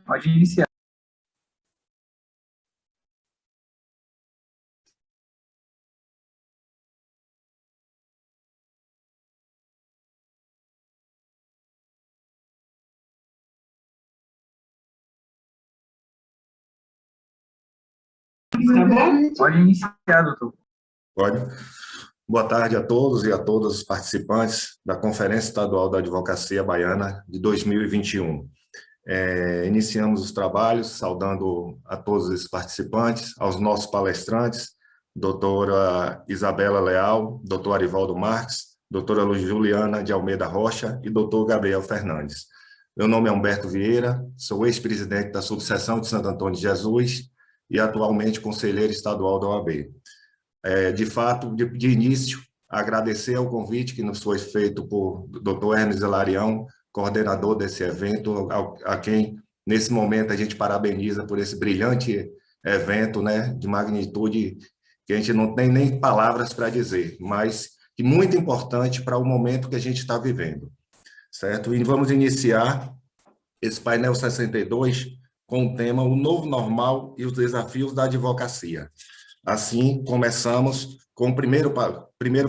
Pode iniciar. Tá bom? Pode iniciar, doutor. Pode. Boa tarde a todos e a todas os participantes da Conferência Estadual da Advocacia Baiana de 2021. Iniciamos os trabalhos saudando a todos os participantes, aos nossos palestrantes, doutora Isabela Leal, doutor Arivaldo Marques, doutora Juliana de Almeida Rocha e doutor Gabriel Fernandes. Meu nome é Humberto Vieira, sou ex-presidente da subseção de Santo Antônio de Jesus e atualmente conselheiro estadual da OAB. De fato, de início, agradecer ao convite que nos foi feito por Dr. Hermes Hilarião, coordenador desse evento, a quem, nesse momento, a gente parabeniza por esse brilhante evento, né, de magnitude que a gente não tem nem palavras para dizer, mas que muito importante para o momento que a gente está vivendo, certo? E vamos iniciar esse painel 62 com o tema O Novo Normal e os Desafios da Advocacia. Assim, começamos com o primeiro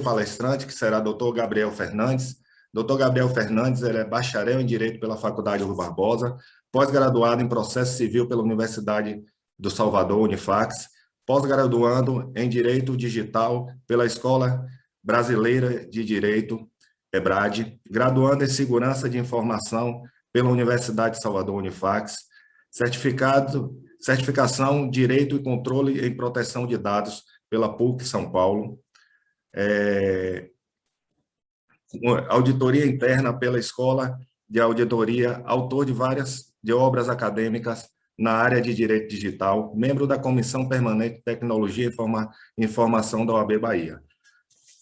palestrante, que será o Dr. Gabriel Fernandes. Dr. Gabriel Fernandes ele é bacharel em Direito pela Faculdade Rui Barbosa, pós-graduado em Processo Civil pela Universidade do Salvador, Unifax, pós-graduando em Direito Digital pela Escola Brasileira de Direito, EBRAD, graduando em Segurança de Informação pela Universidade de Salvador, Unifax, certificação Direito e Controle em Proteção de Dados pela PUC São Paulo, auditoria interna pela Escola de Auditoria, autor de várias obras acadêmicas na área de Direito Digital, membro da Comissão Permanente de Tecnologia e Informação da OAB Bahia.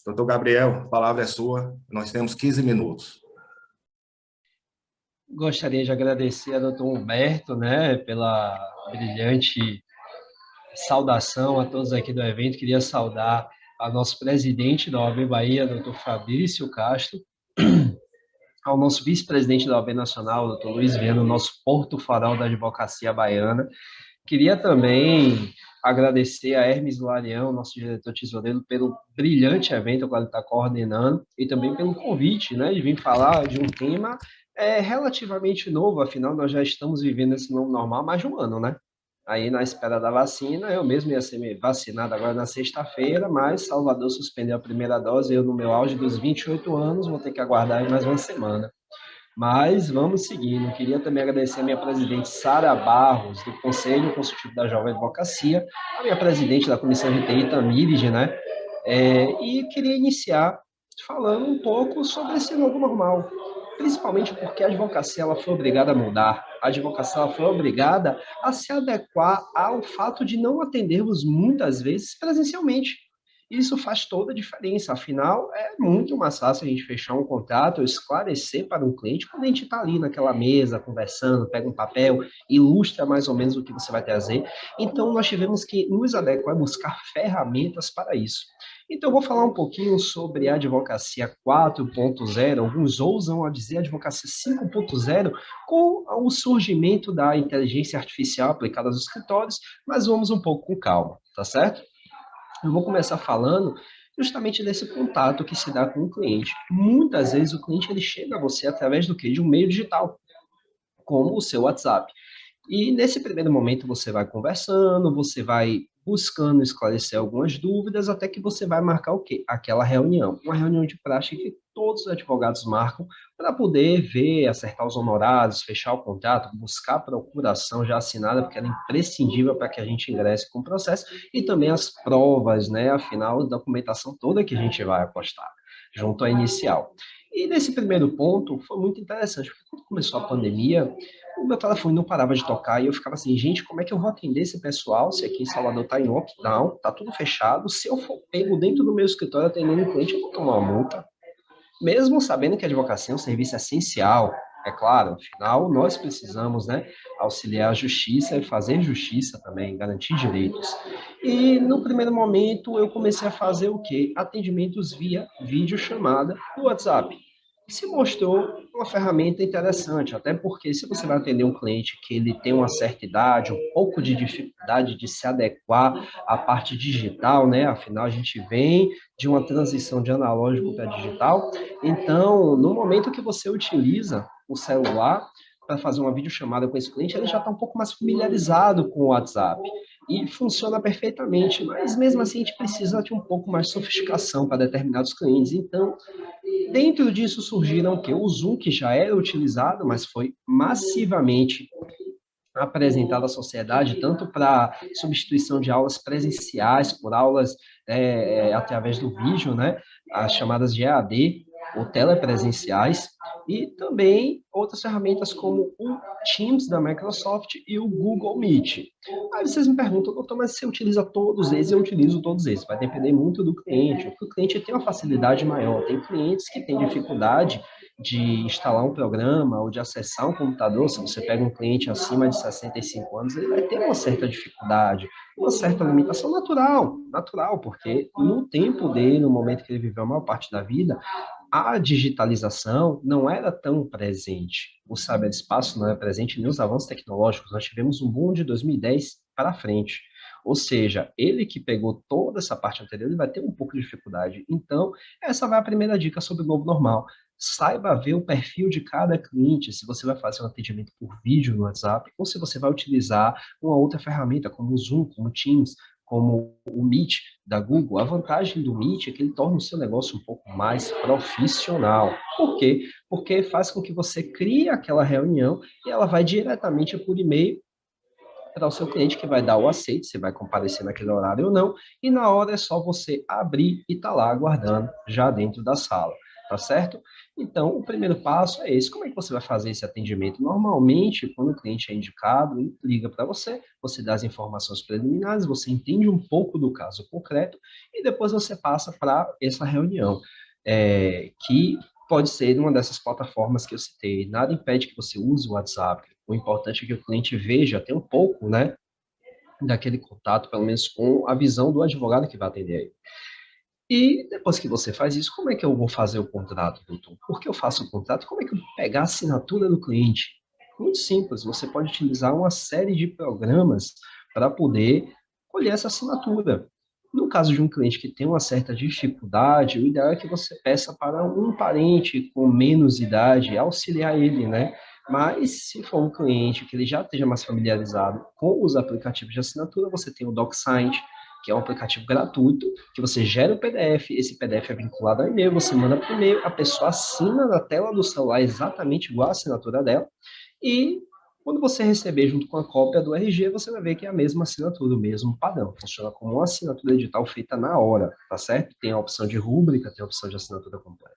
Doutor Gabriel, a palavra é sua, nós temos 15 minutos. Gostaria de agradecer ao doutor Humberto, né, pela brilhante saudação a todos aqui do evento. Queria saudar ao nosso presidente da OAB Bahia, doutor Fabrício Castro, ao nosso vice-presidente da OAB Nacional, doutor Luiz Viana, nosso porto farol da advocacia baiana. Queria também agradecer a Hermes Larião, nosso diretor tesoureiro, pelo brilhante evento que ele está coordenando e também pelo convite, né, de vir falar de um tema relativamente novo, afinal nós já estamos vivendo esse novo normal há mais de um ano, né? Aí na espera da vacina, eu mesmo ia ser vacinado agora na sexta-feira, mas Salvador suspendeu a primeira dose, eu no meu auge dos 28 anos vou ter que aguardar aí mais uma semana. Mas vamos seguindo. Queria também agradecer a minha presidente Sara Barros, do Conselho Consultivo da Jovem Advocacia, a minha presidente da Comissão de TI, Tamires, né? E queria iniciar falando um pouco sobre esse novo normal, principalmente porque a advocacia ela foi obrigada a mudar, a advocacia ela foi obrigada a se adequar ao fato de não atendermos muitas vezes presencialmente. Isso faz toda a diferença, afinal, é muito mais fácil a gente fechar um contrato, esclarecer para um cliente quando a gente está ali naquela mesa, conversando, pega um papel, ilustra mais ou menos o que você vai trazer. Então, nós tivemos que nos adequar, buscar ferramentas para isso. Então, eu vou falar um pouquinho sobre a advocacia 4.0, alguns ousam a dizer advocacia 5.0, com o surgimento da inteligência artificial aplicada aos escritórios, mas vamos um pouco com calma, tá certo? Eu vou começar falando justamente desse contato que se dá com o cliente. Muitas vezes o cliente ele chega a você através do quê? De um meio digital, como o seu WhatsApp. E nesse primeiro momento você vai conversando, você vai buscando esclarecer algumas dúvidas, até que você vai marcar o quê? Aquela reunião. Uma reunião de praxe que todos os advogados marcam para poder ver, acertar os honorários, fechar o contrato, buscar a procuração já assinada, porque ela é imprescindível para que a gente ingresse com o processo, e também as provas, né? Afinal, a documentação toda que a gente vai apostar, junto à inicial. E nesse primeiro ponto, foi muito interessante, porque quando começou a pandemia, o meu telefone não parava de tocar e eu ficava assim, gente, como é que eu vou atender esse pessoal se aqui em Salvador está em lockdown, tá tudo fechado, se eu for pego dentro do meu escritório atendendo um cliente, eu vou tomar uma multa. Mesmo sabendo que a advocacia é um serviço essencial, é claro, afinal, nós precisamos, né, auxiliar a justiça e fazer justiça também, garantir direitos. E no primeiro momento eu comecei a fazer o quê? Atendimentos via videochamada no WhatsApp. se mostrou uma ferramenta interessante, até porque se você vai atender um cliente que ele tem uma certa idade, um pouco de dificuldade de se adequar à parte digital, né? Afinal, a gente vem de uma transição de analógico para digital. Então, no momento que você utiliza o celular para fazer uma videochamada com esse cliente, ele já está um pouco mais familiarizado com o WhatsApp. E funciona perfeitamente, mas mesmo assim a gente precisa de um pouco mais de sofisticação para determinados clientes. Então, dentro disso surgiram o quê? O Zoom, que já era utilizado, mas foi massivamente apresentado à sociedade, tanto para substituição de aulas presenciais por aulas através do vídeo, né? As chamadas de EAD ou telepresenciais, e também outras ferramentas como o Teams da Microsoft e o Google Meet. Aí vocês me perguntam, doutor, mas você utiliza todos eles? Eu utilizo todos eles. Vai depender muito do cliente. Porque o cliente tem uma facilidade maior. Tem clientes que têm dificuldade de instalar um programa ou de acessar um computador. Se você pega um cliente acima de 65 anos, ele vai ter uma certa dificuldade, uma certa limitação natural, porque no tempo dele, no momento que ele viveu a maior parte da vida, a digitalização não era tão presente. O cyberespaço não era presente, nem os avanços tecnológicos. Nós tivemos um boom de 2010 para frente. Ou seja, ele que pegou toda essa parte anterior, ele vai ter um pouco de dificuldade. Então, essa vai a primeira dica sobre o novo normal. Saiba ver o perfil de cada cliente, se você vai fazer um atendimento por vídeo no WhatsApp, ou se você vai utilizar uma outra ferramenta, como o Zoom, como o Teams, como o Meet da Google. A vantagem do Meet é que ele torna o seu negócio um pouco mais profissional. Por quê? Porque faz com que você crie aquela reunião e ela vai diretamente por e-mail para o seu cliente, que vai dar o aceite, se vai comparecer naquele horário ou não, e na hora é só você abrir e tá lá aguardando já dentro da sala, tá certo? Então, o primeiro passo é esse. Como é que você vai fazer esse atendimento? Normalmente, quando o cliente é indicado, ele liga para você, você dá as informações preliminares, você entende um pouco do caso concreto e depois você passa para essa reunião, que pode ser uma dessas plataformas que eu citei. Nada impede que você use o WhatsApp. O importante é que o cliente veja, tenha um pouco, né, daquele contato, pelo menos com a visão do advogado que vai atender aí. E depois que você faz isso, como é que eu vou fazer o contrato, doutor? Por que eu faço o contrato? Como é que eu vou pegar a assinatura do cliente? Muito simples, você pode utilizar uma série de programas para poder colher essa assinatura. No caso de um cliente que tem uma certa dificuldade, o ideal é que você peça para um parente com menos idade auxiliar ele, né? Mas se for um cliente que ele já esteja mais familiarizado com os aplicativos de assinatura, você tem o DocSign, que é um aplicativo gratuito, que você gera o PDF, esse PDF é vinculado ao e-mail, você manda para o e-mail, a pessoa assina na tela do celular exatamente igual a assinatura dela, e quando você receber junto com a cópia do RG, você vai ver que é a mesma assinatura, o mesmo padrão. Funciona como uma assinatura digital feita na hora, tá certo? Tem a opção de rúbrica, tem a opção de assinatura completa.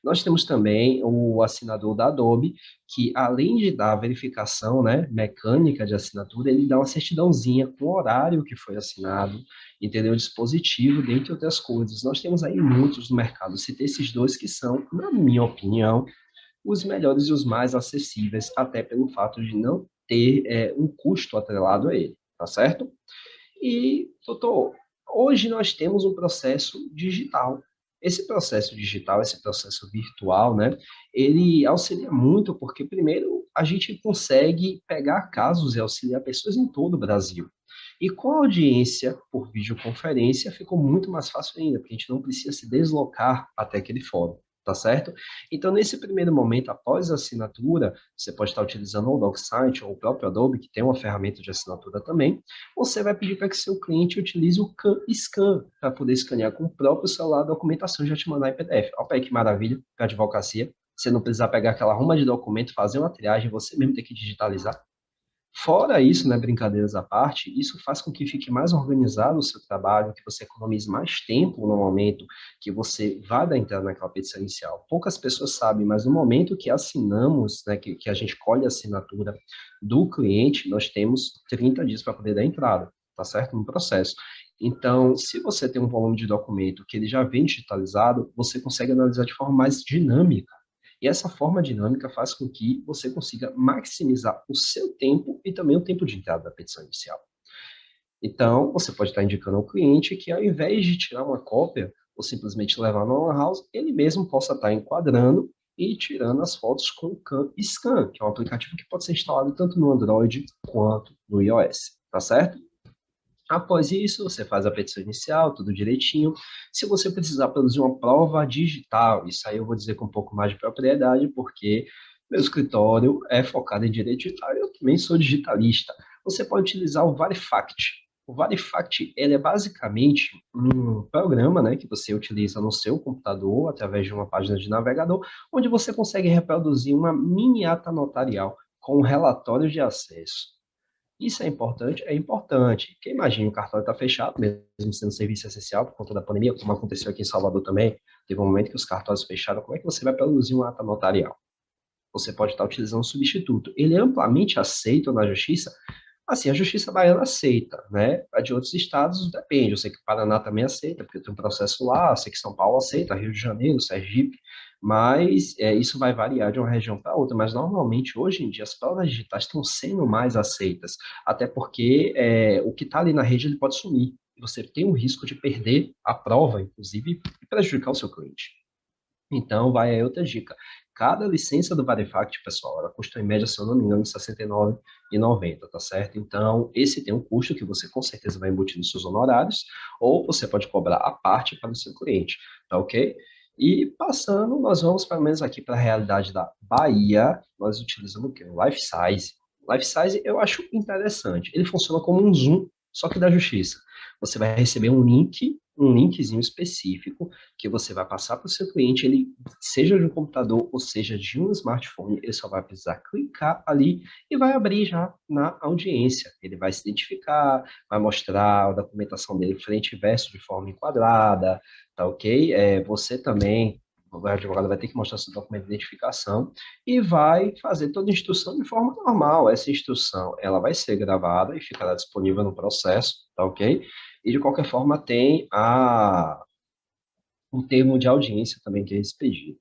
Nós temos também o assinador da Adobe, que além de dar a verificação, né, mecânica de assinatura, ele dá uma certidãozinha com o horário que foi assinado, entendeu? O dispositivo, dentre outras coisas. Nós temos aí muitos no mercado. Citei esses dois que são, na minha opinião, os melhores e os mais acessíveis, até pelo fato de não ter um custo atrelado a ele, tá certo? E, doutor, hoje nós temos um processo digital. Esse processo digital, esse processo virtual, né, ele auxilia muito porque, primeiro, a gente consegue pegar casos e auxiliar pessoas em todo o Brasil. E com a audiência por videoconferência, ficou muito mais fácil ainda, porque a gente não precisa se deslocar até aquele fórum, tá certo? Então, nesse primeiro momento, após a assinatura, você pode estar utilizando o DocSign ou o próprio Adobe, que tem uma ferramenta de assinatura também, você vai pedir para que seu cliente utilize o Scan para poder escanear com o próprio celular a documentação e já te mandar em PDF. Olha que maravilha para a advocacia. Você não precisar pegar aquela ruma de documento, fazer uma triagem, você mesmo ter que digitalizar. Fora isso, né, brincadeiras à parte, isso faz com que fique mais organizado o seu trabalho, que você economize mais tempo no momento que você vai dar entrada naquela petição inicial. Poucas pessoas sabem, mas no momento que assinamos, né, que a gente colhe a assinatura do cliente, nós temos 30 dias para poder dar entrada, tá certo? No processo. Então, se você tem um volume de documento que ele já vem digitalizado, você consegue analisar de forma mais dinâmica. E essa forma dinâmica faz com que você consiga maximizar o seu tempo e também o tempo de entrada da petição inicial. Então, você pode estar indicando ao cliente que, ao invés de tirar uma cópia ou simplesmente levar na Lan House, ele mesmo possa estar enquadrando e tirando as fotos com o CanScan, que é um aplicativo que pode ser instalado tanto no Android quanto no iOS, tá certo? Após isso, você faz a petição inicial, tudo direitinho. Se você precisar produzir uma prova digital, isso aí eu vou dizer com um pouco mais de propriedade, porque meu escritório é focado em direito digital e eu também sou digitalista. Você pode utilizar o Verifact. O Verifact, ele é basicamente um programa, né, que você utiliza no seu computador, através de uma página de navegador, onde você consegue reproduzir uma mini ata notarial com um relatório de acesso. Isso é importante? É importante. Porque imagina, o cartório está fechado, mesmo sendo serviço essencial por conta da pandemia, como aconteceu aqui em Salvador também. Teve um momento que os cartórios fecharam. Como é que você vai produzir uma ata notarial? Você pode estar utilizando um substituto. Ele é amplamente aceito na justiça. Assim, a justiça baiana aceita, né? A de outros estados depende. Eu sei que o Paraná também aceita, porque tem um processo lá. Eu sei que São Paulo aceita, Rio de Janeiro, Sergipe. Mas isso vai variar de uma região para outra. Mas normalmente, hoje em dia, as provas digitais estão sendo mais aceitas. Até porque o que está ali na rede ele pode sumir. E você tem o risco de perder a prova, inclusive, e prejudicar o seu cliente. Então, vai aí outra dica. Cada licença do Verifact, pessoal, ela custa em média, se eu não me engano, R$ 69,90, tá certo? Então, esse tem um custo que você com certeza vai embutir nos seus honorários, ou você pode cobrar à parte para o seu cliente, tá ok? E passando, nós vamos pelo menos aqui para a realidade da Bahia, nós utilizamos o quê? O Life Size. Life Size eu acho interessante. Ele funciona como um Zoom, só que da justiça. Você vai receber um linkzinho específico que você vai passar para o seu cliente, ele seja de um computador ou seja de um smartphone, ele só vai precisar clicar ali e vai abrir já na audiência. Ele vai se identificar, vai mostrar a documentação dele frente e verso de forma enquadrada, tá ok? Você também, o advogado vai ter que mostrar seu documento de identificação e vai fazer toda a instrução de forma normal. Essa instrução, ela vai ser gravada e ficará disponível no processo, tá ok? E de qualquer forma tem o termo de audiência também que é expedido.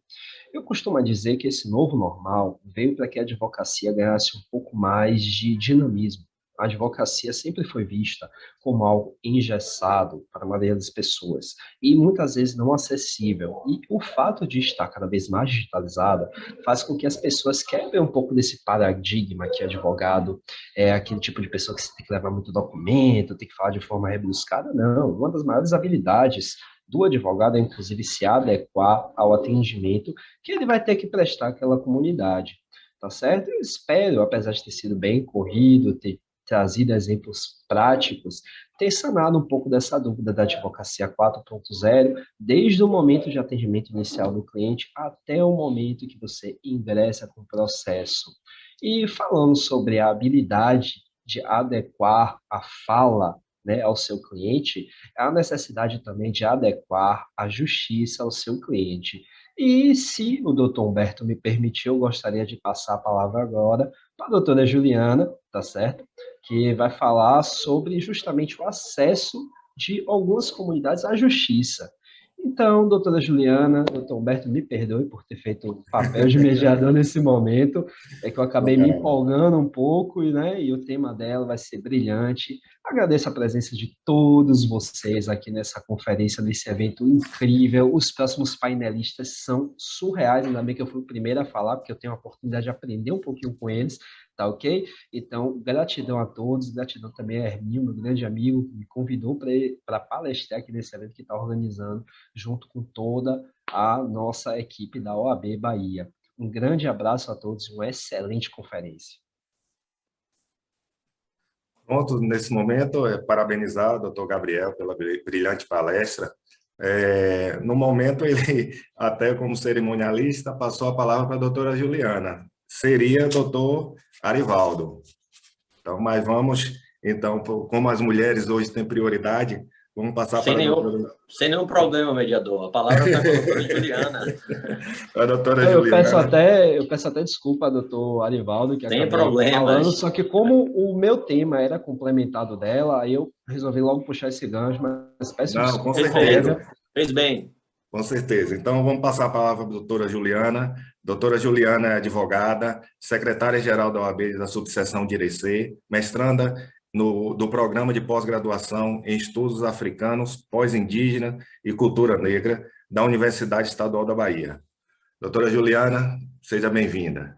Eu costumo dizer que esse novo normal veio para que a advocacia ganhasse um pouco mais de dinamismo. A advocacia sempre foi vista como algo engessado para a maioria das pessoas e muitas vezes não acessível. E o fato de estar cada vez mais digitalizada faz com que as pessoas quebrem um pouco desse paradigma que advogado é aquele tipo de pessoa que você tem que levar muito documento, tem que falar de forma rebuscada. Não, uma das maiores habilidades do advogado é, inclusive, se adequar ao atendimento que ele vai ter que prestar àquela comunidade, tá certo? Eu espero, apesar de ter sido bem corrido, ter trazido exemplos práticos, ter sanado um pouco dessa dúvida da advocacia 4.0, desde o momento de atendimento inicial do cliente até o momento que você ingressa com o processo. E falando sobre a habilidade de adequar a fala, né, ao seu cliente, há a necessidade também de adequar a justiça ao seu cliente. E se o doutor Humberto me permitir, eu gostaria de passar a palavra agora para a doutora Juliana, tá certo? Que vai falar sobre justamente o acesso de algumas comunidades à justiça. Então, doutora Juliana, doutor Humberto, me perdoe por ter feito o papel de mediador nesse momento, é que eu acabei me empolgando um pouco, e o tema dela vai ser brilhante. Agradeço a presença de todos vocês aqui nessa conferência, nesse evento incrível. Os próximos painelistas são surreais, ainda bem que eu fui o primeiro a falar, porque eu tenho a oportunidade de aprender um pouquinho com eles, tá ok? Então, gratidão a todos, gratidão também a Herminho, meu grande amigo, que me convidou para palestrar aqui nesse evento que está organizando, junto com toda a nossa equipe da OAB Bahia. Um grande abraço a todos e uma excelente conferência. Pronto, nesse momento, parabenizar o doutor Gabriel pela brilhante palestra. No momento, ele, até como cerimonialista, passou a palavra para a doutora Juliana. Seria doutor Arivaldo. Então, mas vamos, então, como as mulheres hoje têm prioridade, vamos passar para a doutora... Sem nenhum problema, mediador. A palavra está com a doutora Juliana. A doutora Juliana. Eu peço até desculpa, doutor Arivaldo, que Sem acabei problemas. falando, só que como o meu tema era complementado dela, aí eu resolvi logo puxar esse gancho, mas peço Não, desculpa. com certeza. Fez bem. Com certeza. Então, vamos passar a palavra para a doutora Juliana. Doutora Juliana é advogada, secretária-geral da OAB da subseção de Irecê, mestranda do Programa de Pós-Graduação em Estudos Africanos, Pós-Indígena e Cultura Negra da Universidade Estadual da Bahia. Doutora Juliana, seja bem-vinda.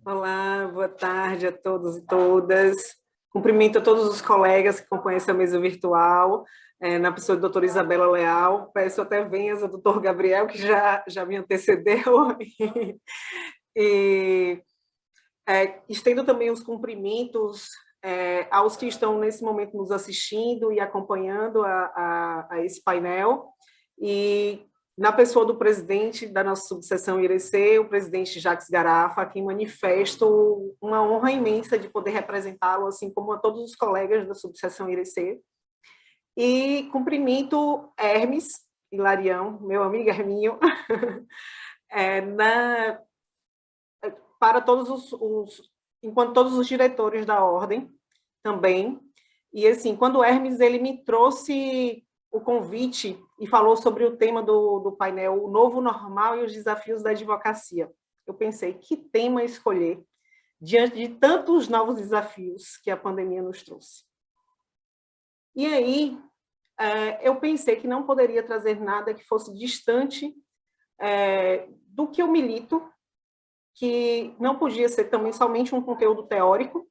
Olá, boa tarde a todos e todas. Cumprimento a todos os colegas que acompanham essa mesa virtual, na pessoa da doutora Isabela Leal. Peço até venhas ao doutor Gabriel, que já me antecedeu. Estendo também os cumprimentos aos que estão nesse momento nos assistindo e acompanhando a esse painel. E na pessoa do presidente da nossa subseção IRC, o presidente Jacques Garafa, a quem manifesto uma honra imensa de poder representá-lo, assim como a todos os colegas da subseção IRC. E cumprimento Hermes Hilarião, meu amigo Herminho, para enquanto todos os diretores da ordem também. E assim, quando o Hermes ele me trouxe o convite e falou sobre o tema do painel, o novo normal e os desafios da advocacia. Eu pensei, que tema escolher diante de tantos novos desafios que a pandemia nos trouxe? E aí, eu pensei que não poderia trazer nada que fosse distante do que eu milito, que não podia ser também somente um conteúdo teórico,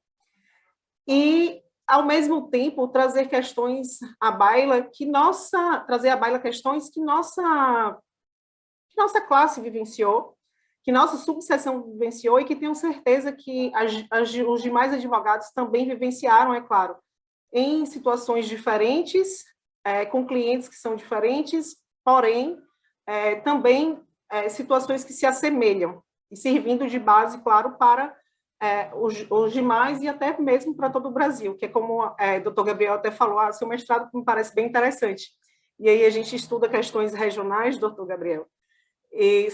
e ao mesmo tempo, trazer questões à baila questões que nossa classe vivenciou, que nossa subseção vivenciou e que tenho certeza que os demais advogados também vivenciaram, é claro, em situações diferentes, com clientes que são diferentes, porém, também situações que se assemelham, e servindo de base, claro, para os demais e até mesmo para todo o Brasil, que é como o doutor Gabriel até falou, seu mestrado me parece bem interessante. E aí a gente estuda questões regionais, doutor Gabriel,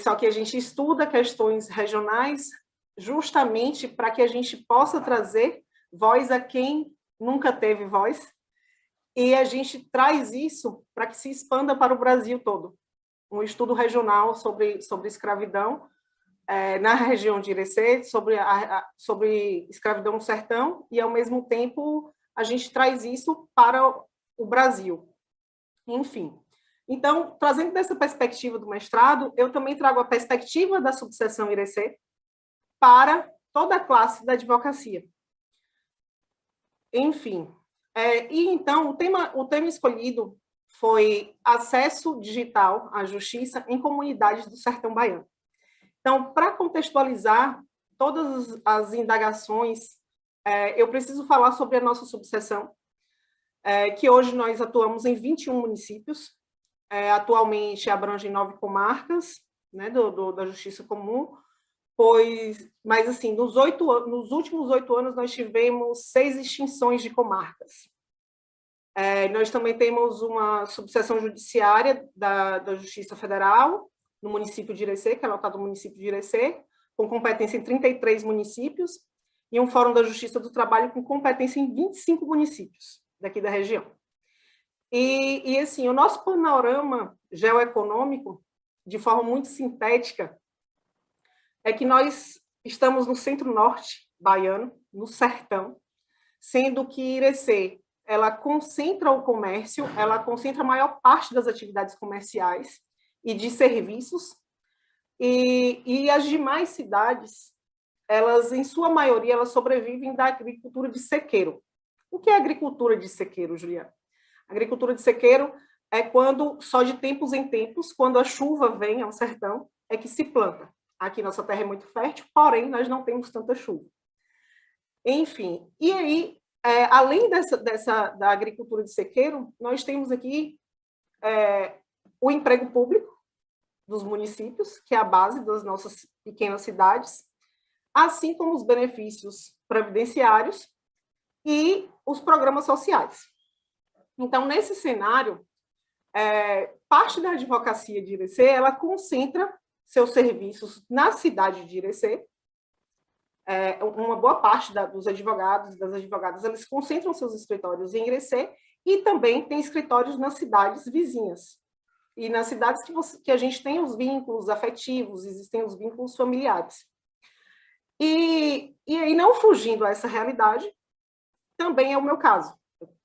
só que a gente estuda questões regionais justamente para que a gente possa trazer voz a quem nunca teve voz, e a gente traz isso para que se expanda para o Brasil todo. Um estudo regional sobre escravidão, na região de Irecê, sobre escravidão no sertão, e, ao mesmo tempo, a gente traz isso para o Brasil. Enfim. Então, trazendo dessa perspectiva do mestrado, eu também trago a perspectiva da subseção Irecê para toda a classe da advocacia. Enfim. E, então, o tema escolhido foi acesso digital à justiça em comunidades do sertão baiano. Então, para contextualizar todas as indagações, eu preciso falar sobre a nossa subseção, que hoje nós atuamos em 21 municípios, atualmente abrange 9 comarcas, né, da Justiça Comum, mas assim, nos últimos 8 anos nós tivemos 6 extinções de comarcas. Nós também temos uma subseção judiciária da Justiça Federal, no município de Irecê, que é lotado no município de Irecê, com competência em 33 municípios, e um Fórum da Justiça do Trabalho com competência em 25 municípios daqui da região. E assim, o nosso panorama geoeconômico, de forma muito sintética, é que nós estamos no centro-norte baiano, no sertão, sendo que Irecê, ela concentra o comércio, ela concentra a maior parte das atividades comerciais e de serviços, e as demais cidades, elas, em sua maioria, elas sobrevivem da agricultura de sequeiro. O que é agricultura de sequeiro, Juliana? Agricultura de sequeiro é quando, só de tempos em tempos, quando a chuva vem ao sertão, é que se planta. Aqui nossa terra é muito fértil, porém, nós não temos tanta chuva. Enfim, e aí, além da agricultura de sequeiro, nós temos aqui o emprego público dos municípios, que é a base das nossas pequenas cidades, assim como os benefícios previdenciários e os programas sociais. Então, nesse cenário, parte da advocacia de Irecê, ela concentra seus serviços na cidade de Irecê. Uma boa parte dos advogados e das advogadas, eles concentram seus escritórios em Irecê e também tem escritórios nas cidades vizinhas. E nas cidades que a gente tem os vínculos afetivos, existem os vínculos familiares. E aí, não fugindo a essa realidade, também é o meu caso.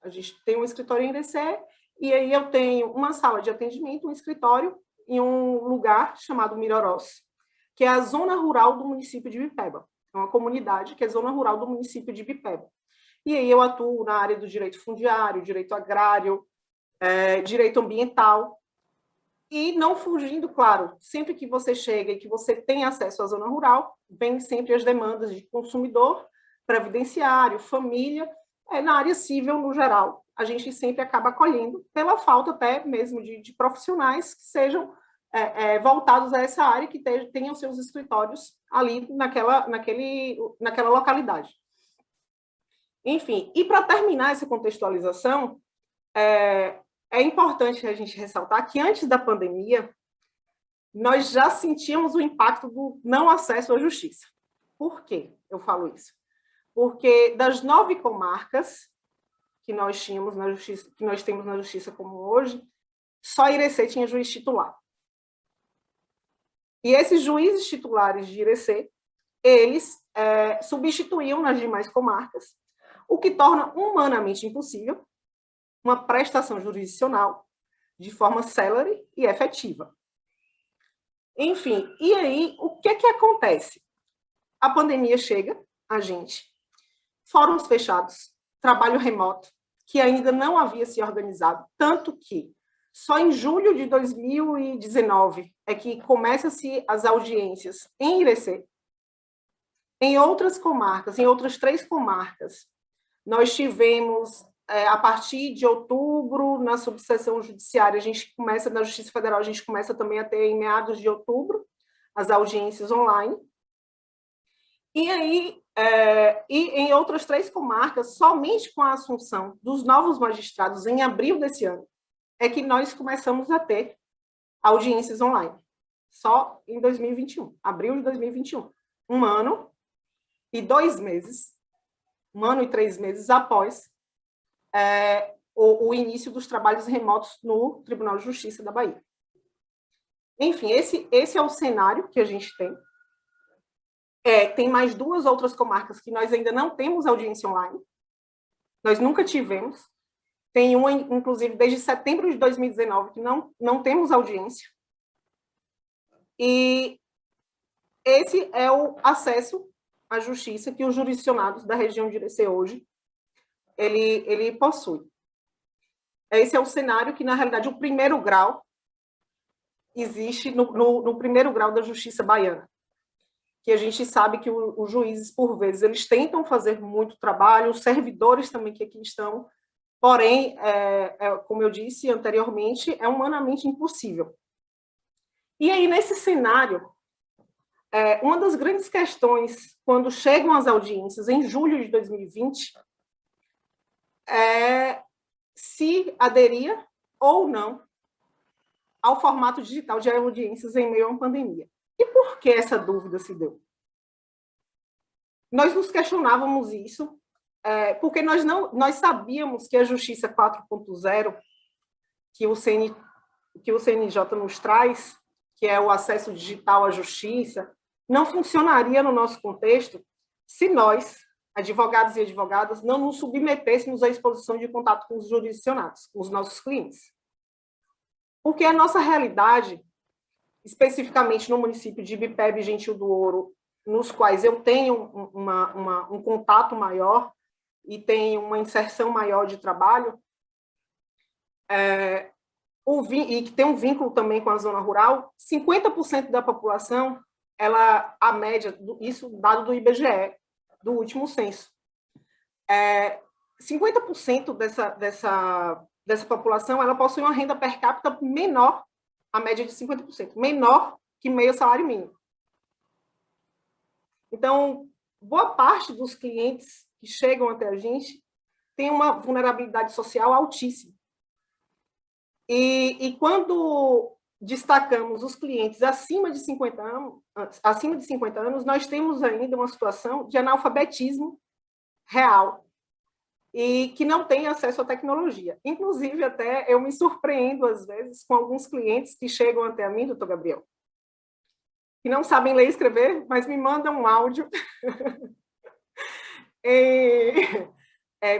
A gente tem um escritório em Irecê, e aí eu tenho uma sala de atendimento, um escritório, em um lugar chamado Mirorós, que é a zona rural do município de Ibipeba. É uma comunidade que é zona rural do município de Ibipeba. E aí eu atuo na área do direito fundiário, direito agrário, direito ambiental, e não fugindo, claro, sempre que você chega e que você tem acesso à zona rural, vem sempre as demandas de consumidor, previdenciário, família, na área civil no geral. A gente sempre acaba acolhendo, pela falta até mesmo de profissionais que sejam voltados a essa área, que tenham seus escritórios ali naquela localidade. Enfim, e para terminar essa contextualização, é importante a gente ressaltar que antes da pandemia, nós já sentíamos o impacto do não acesso à justiça. Por quê eu falo isso? Porque das 9 comarcas que nós tínhamos na justiça, que nós temos na justiça como hoje, só Irecê tinha juiz titular. E esses juízes titulares de Irecê, eles substituíam nas demais comarcas, o que torna humanamente impossível uma prestação jurisdicional de forma célere e efetiva. Enfim, e aí, o que acontece? A pandemia chega, a gente, fóruns fechados, trabalho remoto, que ainda não havia se organizado, tanto que só em julho de 2019 é que começam-se as audiências em Irecê. Em outras comarcas, em outras 3 comarcas, nós tivemos, a partir de outubro, na subseção judiciária, a gente começa, na Justiça Federal, a gente começa também a ter, em meados de outubro, as audiências online. E aí, e em outras 3 comarcas, somente com a assunção dos novos magistrados em abril desse ano, é que nós começamos a ter audiências online. Só em 2021, abril de 2021. 1 ano e 2 meses, 1 ano e 3 meses após o início dos trabalhos remotos no Tribunal de Justiça da Bahia. Enfim, esse é o cenário que a gente tem. Tem mais 2 outras comarcas que nós ainda não temos audiência online. Nós nunca tivemos. Tem uma, inclusive, desde setembro de 2019, que não temos audiência. E esse é o acesso à justiça que os jurisdicionados da região de Irecê hoje ele possui. Esse é o cenário que, na realidade, o primeiro grau existe no primeiro grau da justiça baiana, que a gente sabe que os juízes, por vezes, eles tentam fazer muito trabalho, os servidores também que aqui estão, porém, como eu disse anteriormente, é humanamente impossível. E aí, nesse cenário, uma das grandes questões, quando chegam as audiências, em julho de 2020, se aderia ou não ao formato digital de audiências em meio a uma pandemia. E por que essa dúvida se deu? Nós nos questionávamos isso, porque nós sabíamos que a Justiça 4.0, que o CNJ nos traz, que é o acesso digital à justiça, não funcionaria no nosso contexto se nós, advogados e advogadas, não nos submetêssemos à exposição de contato com os jurisdicionados, com os nossos clientes. Porque a nossa realidade, especificamente no município de Ibipeba e Gentil do Ouro, nos quais eu tenho um contato maior e tenho uma inserção maior de trabalho, e que tem um vínculo também com a zona rural, 50% da população, a média, isso dado do IBGE, do último censo, 50% dessa população, ela possui uma renda per capita menor, a média de 50%, menor que meio salário mínimo. Então, boa parte dos clientes que chegam até a gente tem uma vulnerabilidade social altíssima. E quando destacamos os clientes acima de 50 anos, nós temos ainda uma situação de analfabetismo real e que não tem acesso à tecnologia. Inclusive, até eu me surpreendo, às vezes, com alguns clientes que chegam até a mim, doutor Gabriel, que não sabem ler e escrever, mas me mandam um áudio.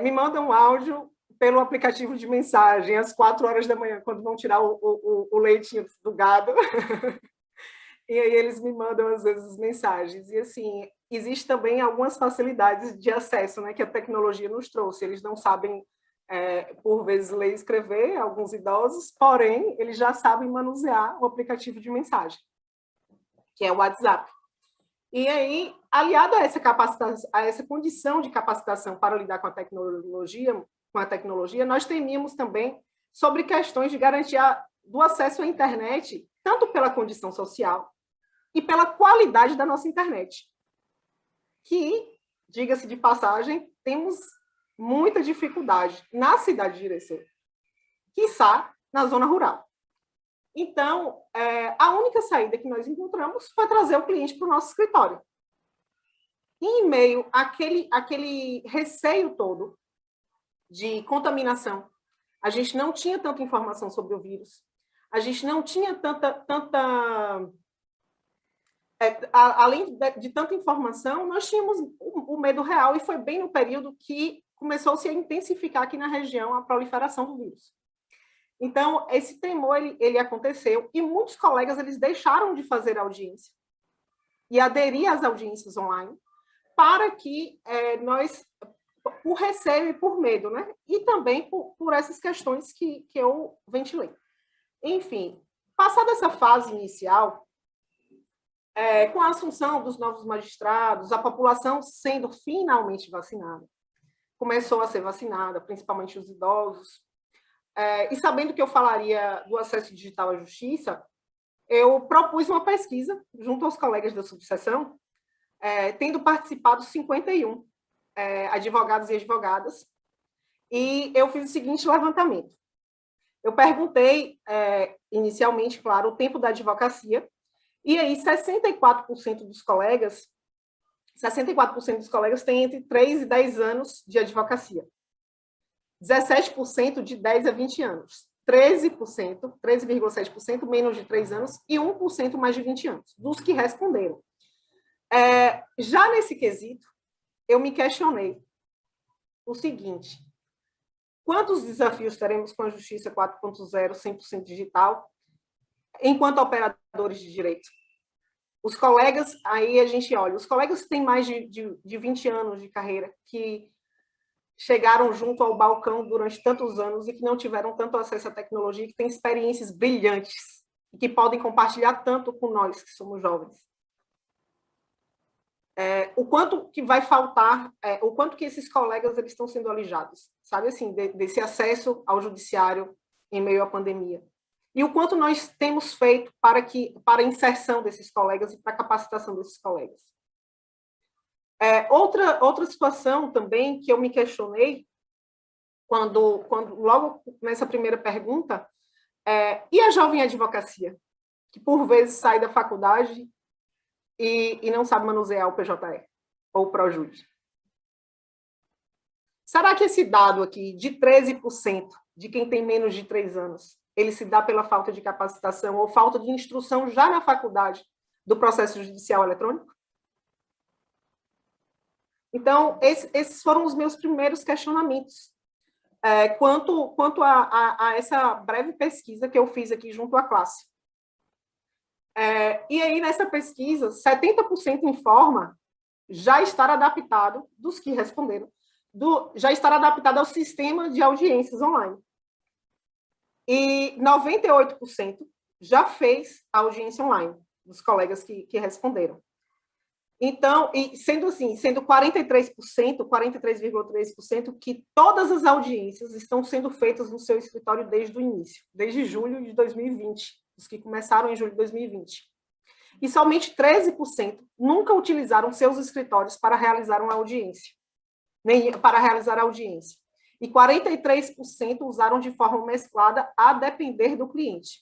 Me mandam um áudio pelo aplicativo de mensagem, às 4 horas da manhã, quando vão tirar o leitinho do gado. E aí eles me mandam, às vezes, mensagens. E, assim, existe também algumas facilidades de acesso, né, que a tecnologia nos trouxe. Eles não sabem, por vezes, ler e escrever, alguns idosos, porém, eles já sabem manusear o aplicativo de mensagem, que é o WhatsApp. E aí, aliado a essa capacitação, a essa condição de capacitação para lidar com a tecnologia, nós temíamos também sobre questões de garantia do acesso à internet, tanto pela condição social e pela qualidade da nossa internet, que, diga-se de passagem, temos muita dificuldade na cidade de Irecê, quiçá na zona rural. Então, a única saída que nós encontramos foi trazer o cliente para o nosso escritório. E, em meio àquele receio todo de contaminação, a gente não tinha tanta informação sobre o vírus, a gente não tinha além de tanta informação, nós tínhamos o medo real, e foi bem no período que começou-se a intensificar aqui na região a proliferação do vírus. Então, esse temor, ele aconteceu, e muitos colegas, eles deixaram de fazer audiência e aderir às audiências online, para que nós, por receio e por medo, né? E também por essas questões que eu ventilei. Enfim, passada essa fase inicial, com a assunção dos novos magistrados, a população sendo finalmente vacinada, começou a ser vacinada, principalmente os idosos, e sabendo que eu falaria do acesso digital à justiça, eu propus uma pesquisa junto aos colegas da subseção, tendo participado 51 advogados e advogadas, e eu fiz o seguinte levantamento. Eu perguntei, inicialmente, claro, o tempo da advocacia, e aí 64% dos colegas têm entre 3 e 10 anos de advocacia. 17% de 10 a 20 anos, 13,7% menos de 3 anos e 1% mais de 20 anos, dos que responderam. Já nesse quesito, eu me questionei o seguinte: quantos desafios teremos com a Justiça 4.0 100% digital enquanto operadores de direito? Os colegas, aí a gente olha, os colegas que têm mais de 20 anos de carreira, que chegaram junto ao balcão durante tantos anos e que não tiveram tanto acesso à tecnologia, que têm experiências brilhantes e que podem compartilhar tanto com nós, que somos jovens. O quanto que vai faltar, o quanto que esses colegas eles estão sendo alijados, sabe assim, desse acesso ao judiciário em meio à pandemia. E o quanto nós temos feito para a inserção desses colegas e para a capacitação desses colegas. Outra situação também que eu me questionei, quando logo nessa primeira pergunta, e a jovem advocacia, que por vezes sai da faculdade e não sabe manusear o PJE ou o Projude. Será que esse dado aqui, de 13% de quem tem menos de 3 anos, ele se dá pela falta de capacitação ou falta de instrução já na faculdade do processo judicial eletrônico? Então, esses foram os meus primeiros questionamentos quanto a essa breve pesquisa que eu fiz aqui junto à classe. E aí, nessa pesquisa, 70% informa já estar adaptado, dos que responderam, já estar adaptado ao sistema de audiências online. E 98% já fez a audiência online, dos colegas que responderam. Então, e sendo assim, sendo 43,3% que todas as audiências estão sendo feitas no seu escritório desde o início, desde julho de 2020, os que começaram em julho de 2020. E somente 13% nunca utilizaram seus escritórios para realizar uma audiência, nem para realizar a audiência. E 43% usaram de forma mesclada, a depender do cliente.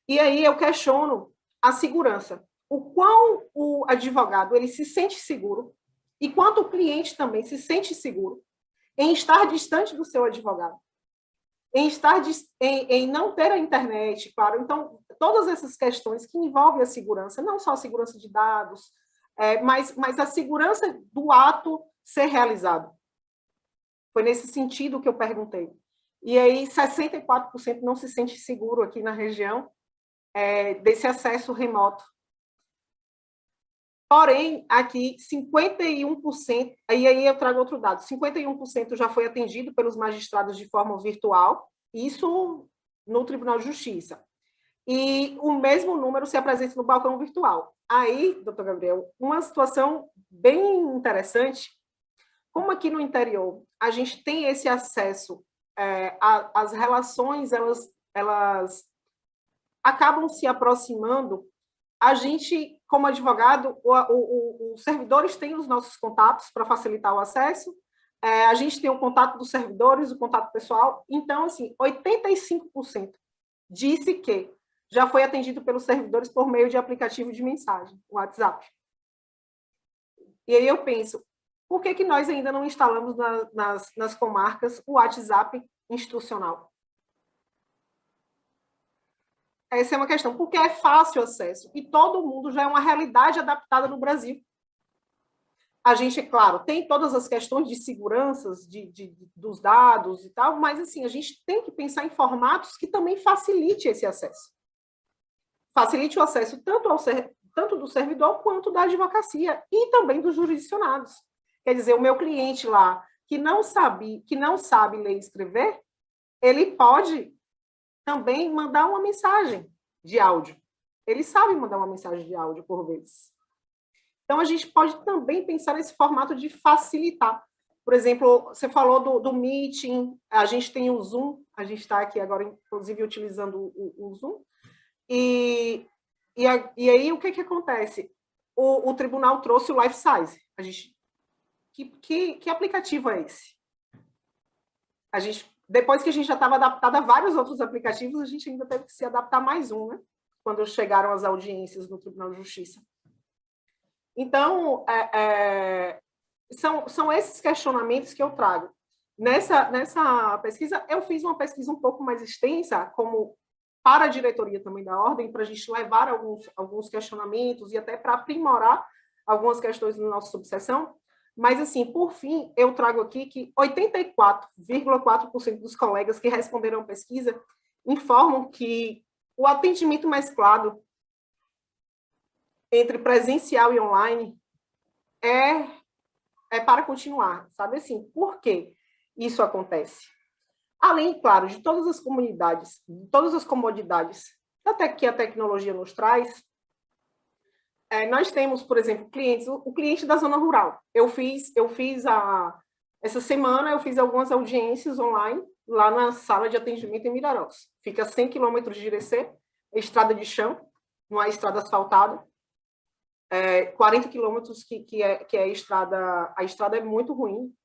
E aí eu questiono a segurança. O quão o advogado ele se sente seguro e quanto o cliente também se sente seguro em estar distante do seu advogado, em não ter a internet, claro. Então, todas essas questões que envolvem a segurança, não só a segurança de dados, mas a segurança do ato ser realizado. Foi nesse sentido que eu perguntei. E aí, 64% não se sente seguro aqui na região desse acesso remoto Porém, aqui, 51%, aí eu trago outro dado, 51% já foi atendido pelos magistrados de forma virtual, isso no Tribunal de Justiça. E o mesmo número se apresenta no balcão virtual. Aí, doutor Gabriel, uma situação bem interessante, como aqui no interior a gente tem esse acesso, as relações, elas acabam se aproximando, a gente, como advogado, os servidores têm os nossos contatos para facilitar o acesso, a gente tem o contato dos servidores, o contato pessoal, então, assim, 85% disse que já foi atendido pelos servidores por meio de aplicativo de mensagem, o WhatsApp. E aí eu penso, por que nós ainda não instalamos nas comarcas o WhatsApp institucional? Essa é uma questão, porque é fácil acesso, e todo mundo já é uma realidade adaptada no Brasil. A gente, claro, tem todas as questões de segurança dos dados e tal, mas assim, a gente tem que pensar em formatos que também facilite esse acesso. Facilite o acesso tanto do servidor quanto da advocacia e também dos jurisdicionados. Quer dizer, o meu cliente lá, que não sabe ler e escrever, ele pode também mandar uma mensagem de áudio. Ele sabe mandar uma mensagem de áudio por vezes. Então, a gente pode também pensar nesse formato de facilitar. Por exemplo, você falou do meeting, a gente tem o Zoom, a gente está aqui agora, inclusive, utilizando o Zoom. E aí, o que acontece? O tribunal trouxe o Life Size. A gente, que aplicativo é esse? Depois que a gente já estava adaptado a vários outros aplicativos, a gente ainda teve que se adaptar a mais um, né? Quando chegaram as audiências no Tribunal de Justiça. Então, são esses questionamentos que eu trago. Nessa pesquisa, eu fiz uma pesquisa um pouco mais extensa, como para a diretoria também da Ordem, para a gente levar alguns questionamentos e até para aprimorar algumas questões da nossa subseção. Mas, assim, por fim, eu trago aqui que 84,4% dos colegas que responderam a pesquisa informam que o atendimento mesclado entre presencial e online é para continuar, sabe assim? Por que isso acontece? Além, claro, de todas as comunidades, de todas as comodidades até que a tecnologia nos traz, nós temos, por exemplo, clientes, o cliente da zona rural. Essa semana eu fiz algumas audiências online lá na sala de atendimento em Mirarós. Fica a 100 quilômetros de Irecê, estrada de chão, não há estrada asfaltada. 40 quilômetros que é a estrada é muito ruim.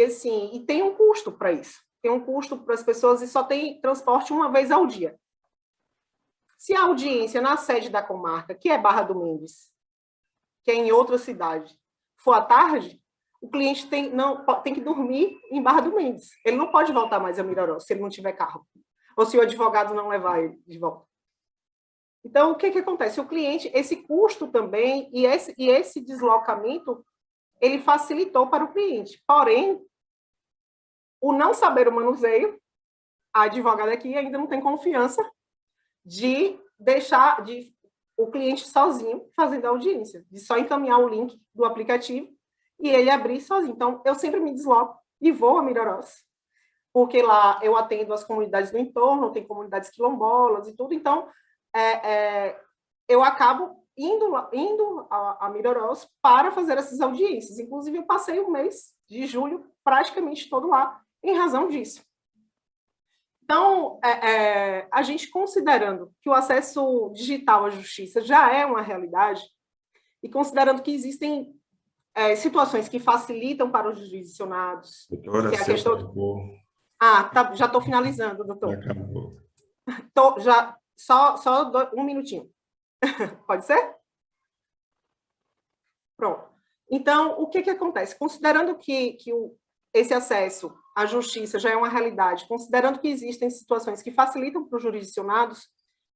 Assim, e tem um custo para isso. Tem um custo para as pessoas e só tem transporte uma vez ao dia. Se a audiência na sede da comarca, que é Barra do Mendes, que é em outra cidade, for à tarde, o cliente tem que dormir em Barra do Mendes. Ele não pode voltar mais a Mirarós se ele não tiver carro. Ou se o advogado não levar ele de volta. Então, o que acontece? O cliente, esse custo também, e esse deslocamento, ele facilitou para o cliente. Porém, o não saber o manuseio, a advogada aqui ainda não tem confiança de deixar o cliente sozinho fazendo a audiência, de só encaminhar o link do aplicativo e ele abrir sozinho. Então, eu sempre me desloco e vou a Mirarós, porque lá eu atendo as comunidades do entorno, tem comunidades quilombolas e tudo, então eu acabo indo a Mirarós para fazer essas audiências. Inclusive, eu passei o mês de julho praticamente todo lá, em razão disso. Então, a gente considerando que o acesso digital à justiça já é uma realidade, e considerando que existem situações que facilitam para os jurisdicionados, doutora, que é a questão... Tá, já estou finalizando, doutor. Acabou. Só um minutinho. Pode ser? Pronto. Então, o que acontece? Considerando que esse acesso à justiça já é uma realidade, considerando que existem situações que facilitam para os jurisdicionados,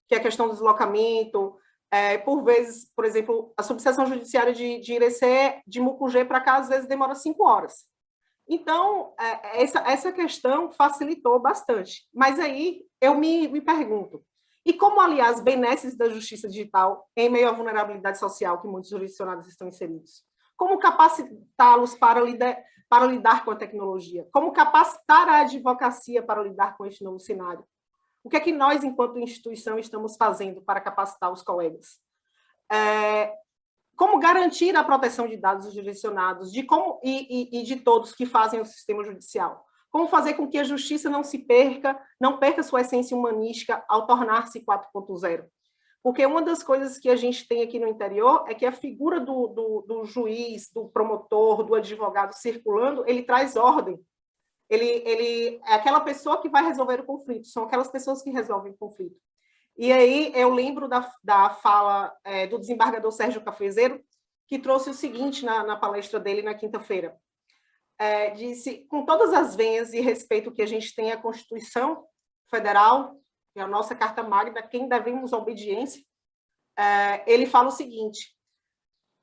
que é a questão do deslocamento, por vezes, por exemplo, a subseção judiciária de Irecê, de Mucugê para cá, às vezes demora 5 horas. Então, essa questão facilitou bastante. Mas aí eu me pergunto, E como aliar as benesses da justiça digital em meio à vulnerabilidade social que muitos jurisdicionados estão inseridos? Como capacitá-los para lidar com a tecnologia? Como capacitar a advocacia para lidar com este novo cenário? O que é que nós, enquanto instituição, estamos fazendo para capacitar os colegas? Como garantir a proteção de dados dos jurisdicionados e de todos que fazem o sistema judicial? Como fazer com que a justiça não perca sua essência humanística ao tornar-se 4.0? Porque uma das coisas que a gente tem aqui no interior é que a figura do juiz, do promotor, do advogado circulando, ele traz ordem. Ele é aquela pessoa que vai resolver o conflito, são aquelas pessoas que resolvem o conflito. E aí eu lembro da fala do desembargador Sérgio Cafezeiro, que trouxe o seguinte na palestra dele na quinta-feira. Disse, com todas as venhas e respeito que a gente tem à Constituição Federal, e a nossa Carta Magna, a quem devemos obediência, ele fala o seguinte,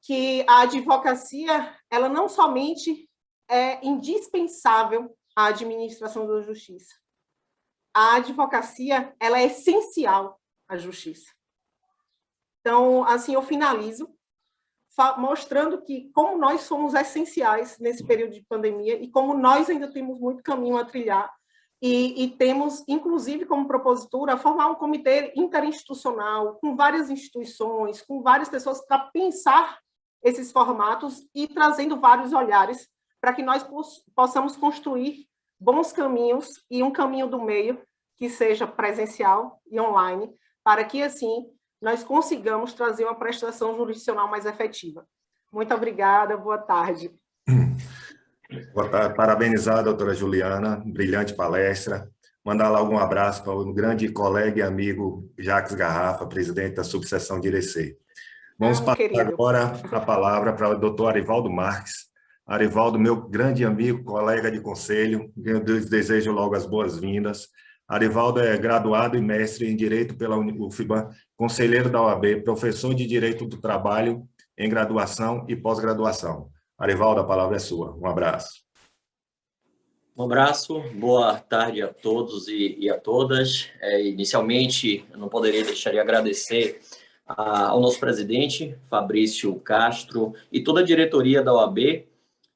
que a advocacia, ela não somente é indispensável à administração da justiça, a advocacia, ela é essencial à justiça. Então, assim, eu finalizo mostrando que como nós somos essenciais nesse período de pandemia e como nós ainda temos muito caminho a trilhar e temos, inclusive, como propositura, formar um comitê interinstitucional com várias instituições, com várias pessoas para pensar esses formatos e trazendo vários olhares para que nós possamos construir bons caminhos e um caminho do meio que seja presencial e online, para que, assim, nós consigamos trazer uma prestação jurisdicional mais efetiva. Muito obrigada, boa tarde. Boa tarde, parabenizar a doutora Juliana, brilhante palestra. Mandar lá algum abraço para o grande colega e amigo Jacques Garrafa, presidente da subseção de Irecê. Vamos passar agora a palavra para o doutor Arivaldo Marques. Arivaldo, meu grande amigo, colega de conselho, eu desejo logo as boas-vindas. Arivaldo é graduado e mestre em Direito pela UFBA, conselheiro da OAB, professor de Direito do Trabalho em graduação e pós-graduação. Arivaldo, a palavra é sua. Um abraço. Um abraço, boa tarde a todos e a todas. Inicialmente, eu não poderia deixar de agradecer ao nosso presidente, Fabrício Castro, e toda a diretoria da OAB,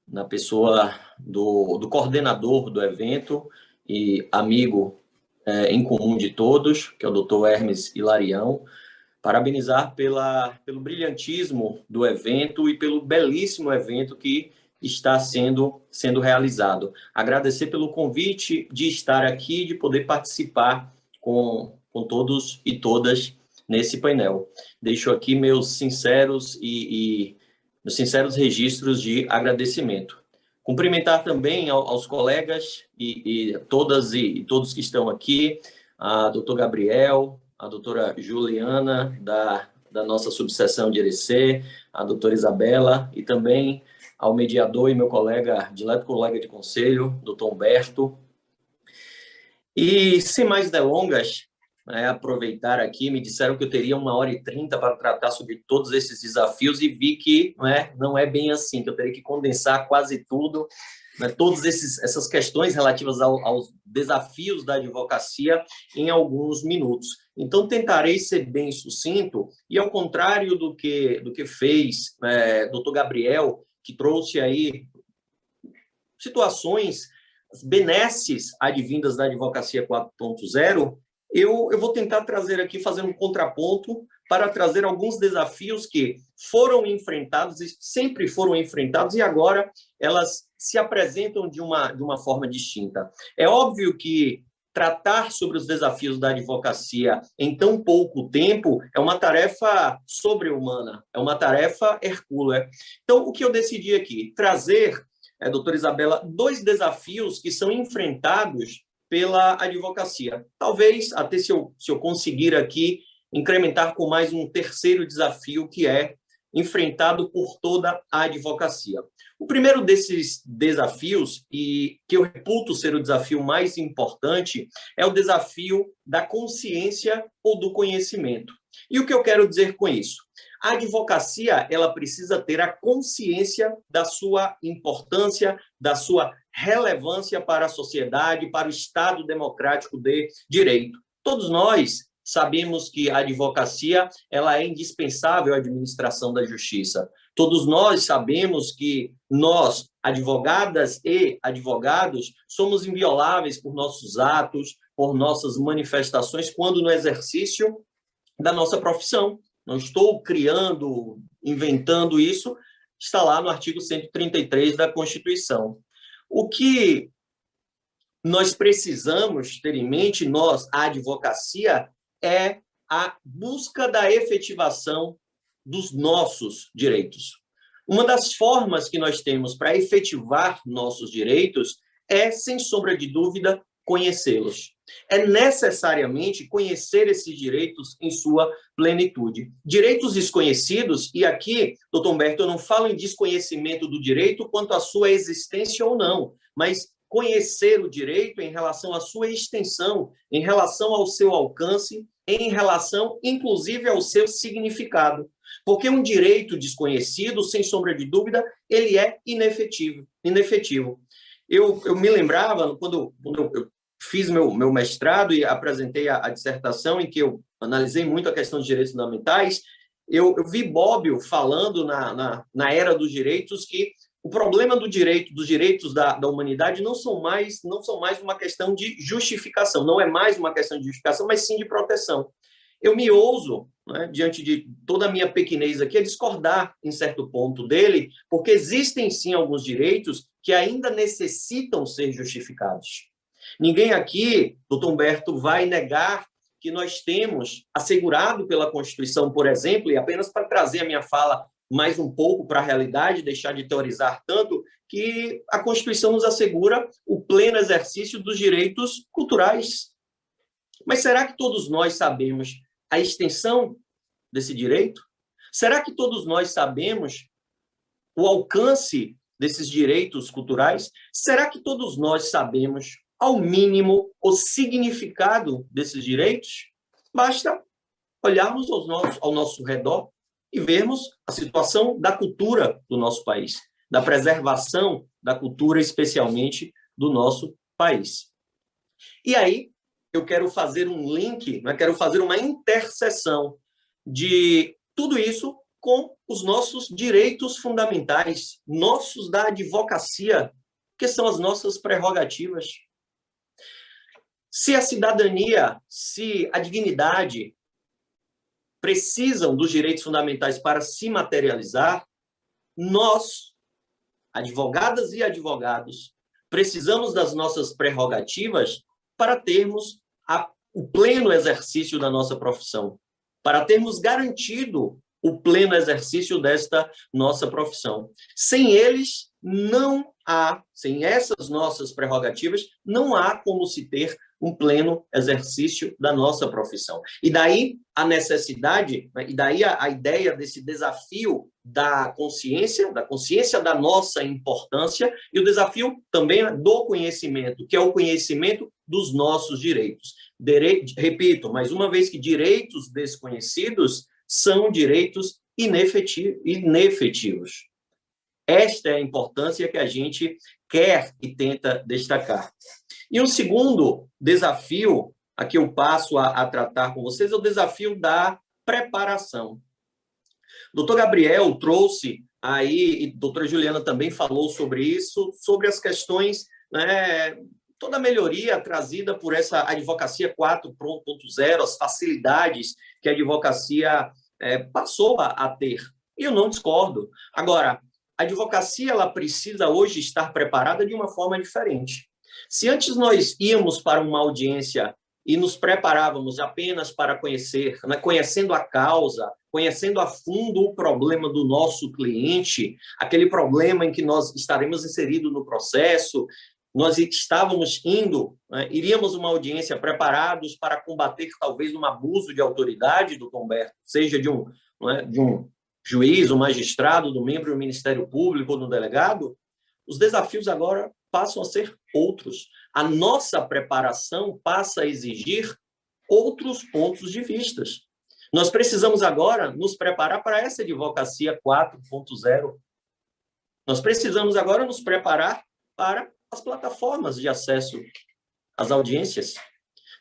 na pessoa do coordenador do evento e amigo em comum de todos, que é o Dr. Hermes Hilarião, parabenizar pelo brilhantismo do evento e pelo belíssimo evento que está sendo realizado. Agradecer pelo convite de estar aqui, de poder participar com todos e todas nesse painel. Deixo aqui meus sinceros registros de agradecimento. Cumprimentar também aos colegas e todas e todos que estão aqui, a doutor Gabriel, a doutora Juliana, da nossa subseção de Irecê, a doutora Isabela, e também ao mediador e meu dileto colega de conselho, doutor Humberto. E, sem mais delongas, aproveitar aqui, me disseram que eu teria 1h30 para tratar sobre todos esses desafios e vi que não é bem assim, que eu teria que condensar quase tudo, todas essas questões relativas aos desafios da advocacia em alguns minutos. Então, tentarei ser bem sucinto e, ao contrário do que fez doutor Gabriel, que trouxe aí situações, benesses advindas da advocacia 4.0, eu vou tentar trazer aqui, fazer um contraponto para trazer alguns desafios que foram enfrentados e sempre foram enfrentados e agora elas se apresentam de uma forma distinta. É óbvio que tratar sobre os desafios da advocacia em tão pouco tempo é uma tarefa sobre-humana, é uma tarefa hercúlea. Então, o que eu decidi aqui? Trazer, doutora Isabela, 2 desafios que são enfrentados pela advocacia. Talvez, até se eu conseguir aqui, incrementar com mais um terceiro desafio, que é enfrentado por toda a advocacia. O primeiro desses desafios, e que eu reputo ser o desafio mais importante, é o desafio da consciência ou do conhecimento. E o que eu quero dizer com isso? A advocacia, ela precisa ter a consciência da sua importância, da sua relevância para a sociedade, para o Estado democrático de direito. Todos nós sabemos que a advocacia ela é indispensável à administração da justiça. Todos nós sabemos que nós, advogadas e advogados, somos invioláveis por nossos atos, por nossas manifestações, quando no exercício da nossa profissão. Não estou criando, inventando isso, está lá no artigo 133 da Constituição. O que nós precisamos ter em mente, nós, a advocacia, é a busca da efetivação dos nossos direitos. Uma das formas que nós temos para efetivar nossos direitos é, sem sombra de dúvida, conhecê-los. É necessariamente conhecer esses direitos em sua plenitude. Direitos desconhecidos, e aqui, doutor Humberto, eu não falo em desconhecimento do direito quanto à sua existência ou não, mas conhecer o direito em relação à sua extensão, em relação ao seu alcance, em relação, inclusive, ao seu significado. Porque um direito desconhecido, sem sombra de dúvida, ele é inefetivo. Eu me lembrava, quando eu fiz meu mestrado e apresentei a dissertação, em que eu analisei muito a questão dos direitos fundamentais, eu vi Bobbio falando na era dos direitos que o problema dos direitos da humanidade não são mais uma questão de justificação, não é mais uma questão de justificação, mas sim de proteção. Eu me ouso, né, diante de toda a minha pequenez aqui, a discordar em certo ponto dele, porque existem sim alguns direitos que ainda necessitam ser justificados. Ninguém aqui, doutor Humberto, vai negar que nós temos assegurado pela Constituição, por exemplo, e apenas para trazer a minha fala mais um pouco para a realidade, deixar de teorizar tanto, que a Constituição nos assegura o pleno exercício dos direitos culturais. Mas será que todos nós sabemos a extensão desse direito? Será que todos nós sabemos o alcance desses direitos culturais? Será que todos nós sabemos, ao mínimo, o significado desses direitos? Basta olharmos ao nosso redor e vermos a situação da cultura do nosso país, da preservação da cultura, especialmente do nosso país. E aí, eu quero fazer um link, quero fazer uma interseção de tudo isso com os nossos direitos fundamentais, nossos da advocacia, que são as nossas prerrogativas. Se a cidadania, se a dignidade precisam dos direitos fundamentais para se materializar, nós, advogadas e advogados, precisamos das nossas prerrogativas para termos o pleno exercício da nossa profissão, para termos garantido o pleno exercício desta nossa profissão. Sem eles, sem essas nossas prerrogativas, não há como se ter um pleno exercício da nossa profissão. E daí a necessidade, e daí a ideia desse desafio da consciência da nossa importância, e o desafio também do conhecimento, que é o conhecimento dos nossos direitos. Repito, mais uma vez, que direitos desconhecidos são direitos inefetivos. Esta é a importância que a gente quer e tenta destacar. E um segundo desafio, a que eu passo a tratar com vocês, é o desafio da preparação. O doutor Gabriel trouxe aí, e a doutora Juliana também falou sobre isso, sobre as questões, né, toda a melhoria trazida por essa advocacia 4.0, as facilidades que a advocacia passou a ter. E eu não discordo. Agora, a advocacia ela precisa hoje estar preparada de uma forma diferente. Se antes nós íamos para uma audiência e nos preparávamos apenas para conhecer, né, conhecendo a causa, conhecendo a fundo o problema do nosso cliente, aquele problema em que nós estaremos inseridos no processo, nós estávamos iríamos uma audiência preparados para combater talvez um abuso de autoridade, doutor Humberto, seja de um juiz, um magistrado, do membro do Ministério Público ou do delegado. Os desafios agora passam a ser outros. A nossa preparação passa a exigir outros pontos de vista. Nós precisamos agora nos preparar para essa advocacia 4.0. Nós precisamos agora nos preparar para as plataformas de acesso às audiências.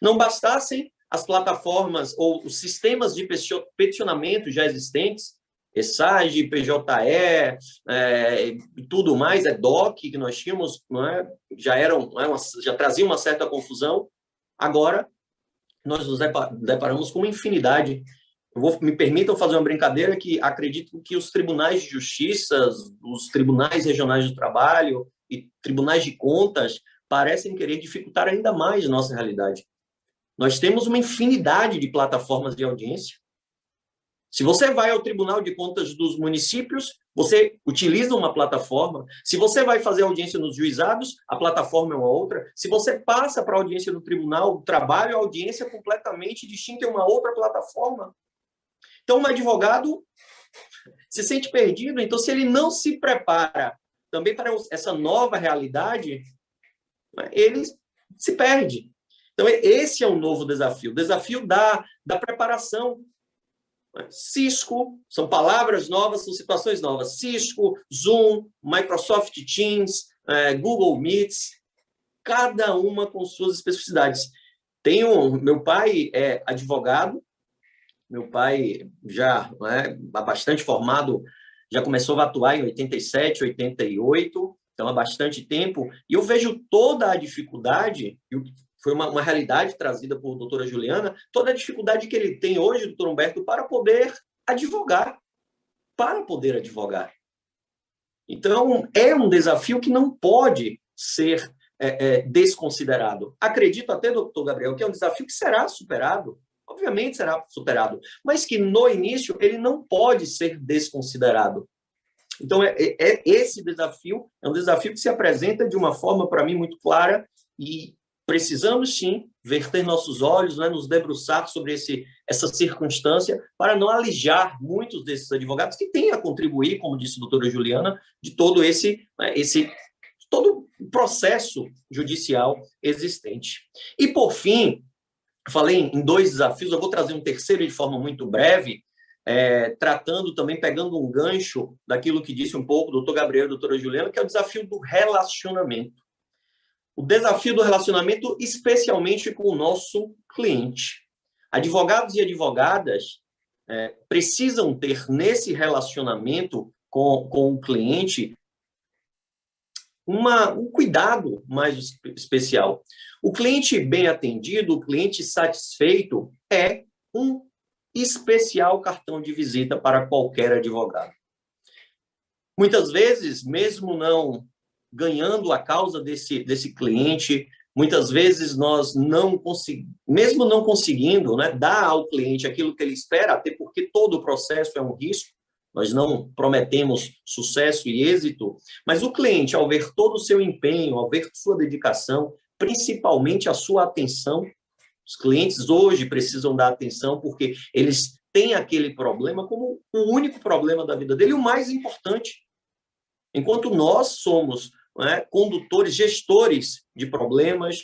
Não bastassem as plataformas ou os sistemas de peticionamento já existentes, ESAGE, PJE, e tudo mais, DOC, que nós tínhamos, não é? Já trazia uma certa confusão. Agora, nós nos deparamos com uma infinidade. Me permitam fazer uma brincadeira que acredito que os tribunais de justiça, os tribunais regionais do trabalho e tribunais de contas parecem querer dificultar ainda mais a nossa realidade. Nós temos uma infinidade de plataformas de audiência. Se você vai ao Tribunal de Contas dos municípios, você utiliza uma plataforma. Se você vai fazer audiência nos juizados, a plataforma é uma outra. Se você passa para a audiência no Tribunal do Trabalho, a audiência é completamente distinta, é uma outra plataforma. Então, um advogado se sente perdido. Então, se ele não se prepara também para essa nova realidade, ele se perde. Então, esse é um novo desafio. O desafio da preparação. Cisco, são palavras novas, são situações novas. Cisco, Zoom, Microsoft Teams, Google Meets, cada uma com suas especificidades. Meu pai é advogado, meu pai já há bastante formado, já começou a atuar em 87, 88, então há bastante tempo, e eu vejo toda a dificuldade, foi uma realidade trazida por doutora Juliana, toda a dificuldade que ele tem hoje, doutor Humberto, para poder advogar. Então, é um desafio que não pode ser desconsiderado. Acredito até, doutor Gabriel, que é um desafio que será superado, obviamente será superado, mas que no início ele não pode ser desconsiderado. Então, esse desafio é um desafio que se apresenta de uma forma, para mim, muito clara e precisamos, sim, verter nossos olhos, nos debruçar sobre essa circunstância para não alijar muitos desses advogados que têm a contribuir, como disse a doutora Juliana, de todo todo o processo judicial existente. E, por fim, falei em 2 desafios, eu vou trazer um terceiro de forma muito breve, tratando também, pegando um gancho daquilo que disse um pouco o doutor Gabriel e a doutora Juliana, que é o desafio do relacionamento. O desafio do relacionamento, especialmente com o nosso cliente. Advogados e advogadas precisam ter nesse relacionamento com o cliente um cuidado mais especial. O cliente bem atendido, o cliente satisfeito é um especial cartão de visita para qualquer advogado. Muitas vezes, mesmo não ganhando a causa desse cliente, muitas vezes nós mesmo não conseguindo dar ao cliente aquilo que ele espera, até porque todo o processo é um risco, nós não prometemos sucesso e êxito, mas o cliente, ao ver todo o seu empenho, ao ver sua dedicação, principalmente a sua atenção, os clientes hoje precisam dar atenção porque eles têm aquele problema como o único problema da vida dele, o mais importante. Enquanto nós somos condutores, gestores de problemas,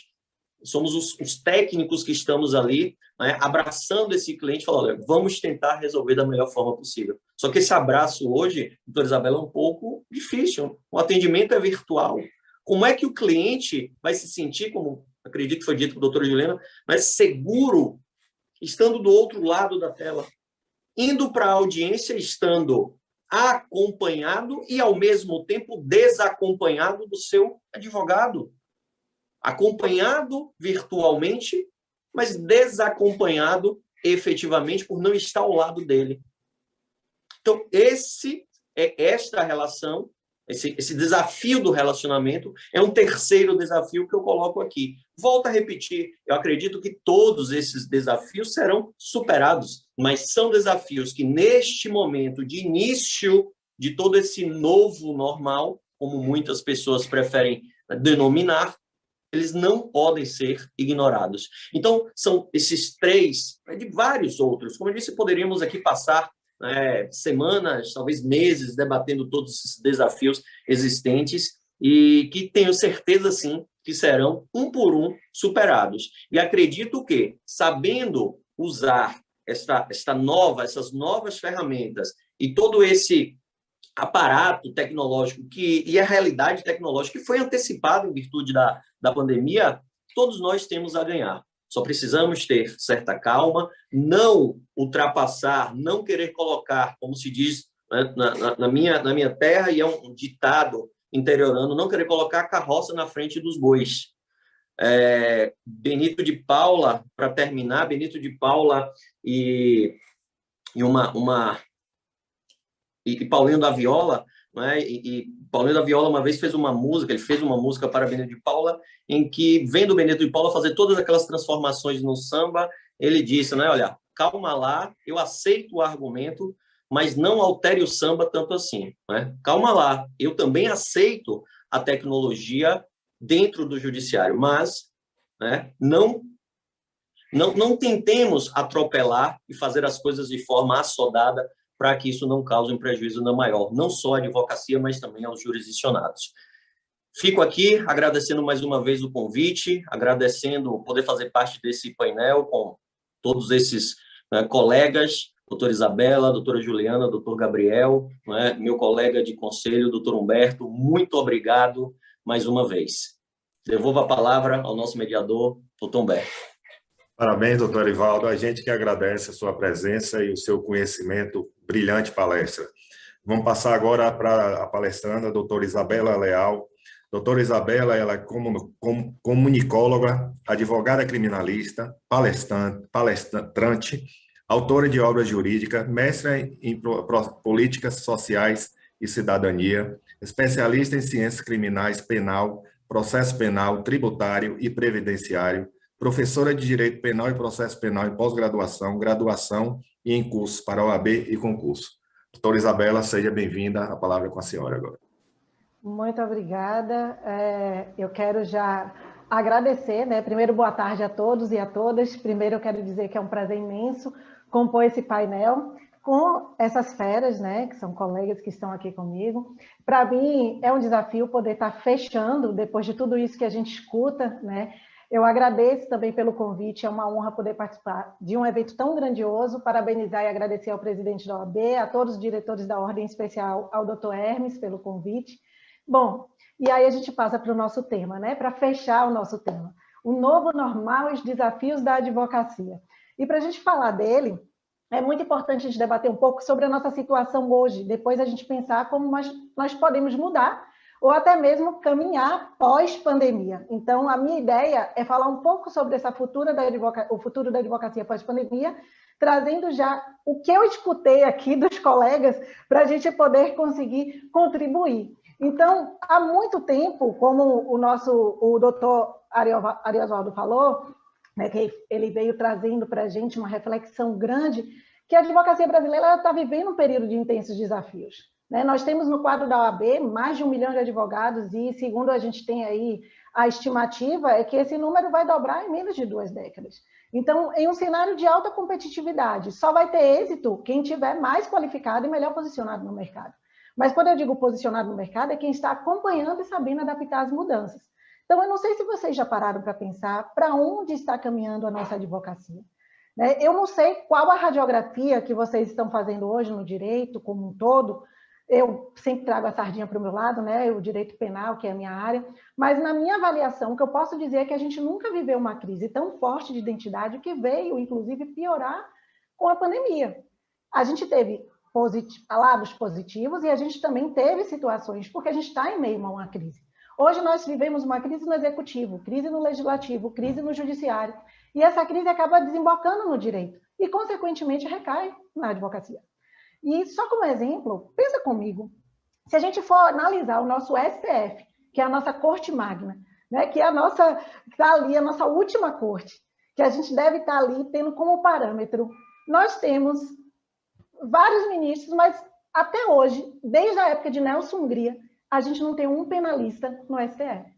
somos os técnicos que estamos ali abraçando esse cliente, falando, olha, vamos tentar resolver da melhor forma possível. Só que esse abraço hoje, doutora Isabela, é um pouco difícil. O atendimento é virtual. Como é que o cliente vai se sentir, como acredito que foi dito pela doutora Juliana, mas seguro, estando do outro lado da tela, indo para a audiência, estando acompanhado e, ao mesmo tempo, desacompanhado do seu advogado. Acompanhado virtualmente, mas desacompanhado efetivamente por não estar ao lado dele. Então, esta relação, esse desafio do relacionamento é um terceiro desafio que eu coloco aqui. Volto a repetir, eu acredito que todos esses desafios serão superados, mas são desafios que, neste momento de início de todo esse novo normal, como muitas pessoas preferem denominar, eles não podem ser ignorados. Então, são esses 3, de vários outros. Como eu disse, poderíamos aqui passar semanas, talvez meses, debatendo todos esses desafios existentes e que tenho certeza, sim, que serão, um por um, superados. E acredito que, sabendo usar essas novas ferramentas e todo esse aparato tecnológico e a realidade tecnológica que foi antecipada em virtude da pandemia, todos nós temos a ganhar. Só precisamos ter certa calma, não ultrapassar, não querer colocar, como se diz, né, na minha terra, e é um ditado interiorano, não querer colocar a carroça na frente dos bois. Benito de Paula, para terminar, Benito de Paula e Paulinho da Viola, né? E Paulinho da Viola uma vez fez uma música, ele fez uma música para Benito de Paula, em que, vendo Benito de Paula fazer todas aquelas transformações no samba, ele disse, né, olha, calma lá, eu aceito o argumento, mas não altere o samba tanto assim, né? Calma lá, eu também aceito a tecnologia dentro do judiciário, mas, né, não tentemos atropelar e fazer as coisas de forma assodada para que isso não cause um prejuízo ainda maior, não só à advocacia, mas também aos jurisdicionados. Fico aqui agradecendo mais uma vez o convite, agradecendo poder fazer parte desse painel com todos esses, né, colegas, doutora Isabela, doutora Juliana, doutor Gabriel, né, meu colega de conselho, doutor Humberto, muito obrigado mais uma vez. Devolvo a palavra ao nosso mediador, doutor Humberto. Parabéns, doutor Arivaldo. A gente que agradece a sua presença e o seu conhecimento, brilhante palestra. Vamos passar agora para a palestranda, a doutora Isabela Leal. Doutora Isabela, ela é comunicóloga, advogada criminalista, palestrante, autora de obras jurídicas, mestre em políticas sociais e cidadania, especialista em ciências criminais, penal, processo penal, tributário e previdenciário, professora de Direito Penal e Processo Penal em pós-graduação, graduação e em cursos para OAB e concurso. Doutora Isabela, seja bem-vinda. A palavra é com a senhora agora. Muito obrigada. Eu quero já agradecer, né? Primeiro, boa tarde a todos e a todas. Primeiro, eu quero dizer que é um prazer imenso compor esse painel com essas feras, né? Que são colegas que estão aqui comigo. Para mim, é um desafio poder estar fechando, depois de tudo isso que a gente escuta, né? Eu agradeço também pelo convite, é uma honra poder participar de um evento tão grandioso, parabenizar e agradecer ao presidente da OAB, a todos os diretores da Ordem, em especial ao doutor Hermes pelo convite. Bom, e aí a gente passa para o nosso tema, né? Para fechar o nosso tema, o novo normal e os desafios da advocacia. E para a gente falar dele, é muito importante a gente debater um pouco sobre a nossa situação hoje, depois a gente pensar como nós podemos mudar ou até mesmo caminhar pós-pandemia. Então, a minha ideia é falar um pouco sobre o futuro da advocacia pós-pandemia, trazendo já o que eu escutei aqui dos colegas para a gente poder conseguir contribuir. Então, há muito tempo, como o doutor Ariosvaldo falou, né, que ele veio trazendo para a gente uma reflexão grande, que a advocacia brasileira está vivendo um período de intensos desafios. Nós temos no quadro da OAB mais de 1 milhão de advogados e, segundo a gente tem aí, a estimativa é que esse número vai dobrar em menos de 2 décadas. Então, em um cenário de alta competitividade, só vai ter êxito quem tiver mais qualificado e melhor posicionado no mercado. Mas quando eu digo posicionado no mercado, é quem está acompanhando e sabendo adaptar as mudanças. Então, eu não sei se vocês já pararam para pensar para onde está caminhando a nossa advocacia. Eu não sei qual a radiografia que vocês estão fazendo hoje no direito como um todo. Eu sempre trago a sardinha para o meu lado, né? O direito penal, que é a minha área, mas na minha avaliação, o que eu posso dizer é que a gente nunca viveu uma crise tão forte de identidade que veio, inclusive, piorar com a pandemia. A gente teve lados positivos e a gente também teve situações, porque a gente está em meio a uma crise. Hoje nós vivemos uma crise no executivo, crise no legislativo, crise no judiciário, e essa crise acaba desembocando no direito e, consequentemente, recai na advocacia. E só como exemplo, pensa comigo, se a gente for analisar o nosso STF, que é a nossa corte magna, né, que é que está ali, a nossa última corte, que a gente deve estar ali tendo como parâmetro, nós temos vários ministros, mas até hoje, desde a época de Nelson Hungria, a gente não tem um penalista no STF.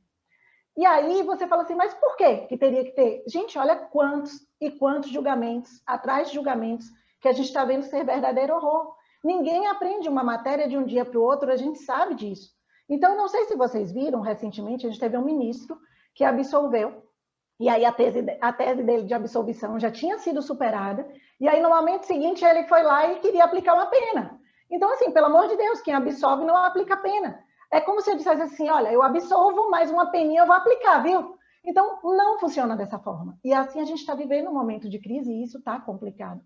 E aí você fala assim, mas por quê que teria que ter? Gente, olha quantos e quantos julgamentos, atrás de julgamentos, que a gente está vendo ser verdadeiro horror. Ninguém aprende uma matéria de um dia para o outro, a gente sabe disso. Então, não sei se vocês viram, recentemente, a gente teve um ministro que absolveu, e aí a tese dele de absolvição já tinha sido superada, e aí no momento seguinte ele foi lá e queria aplicar uma pena. Então, assim, pelo amor de Deus, quem absolve não aplica pena. É como se eu dissesse assim, olha, eu absolvo, mas uma peninha eu vou aplicar, viu? Então, não funciona dessa forma. E assim a gente está vivendo um momento de crise e isso está complicado.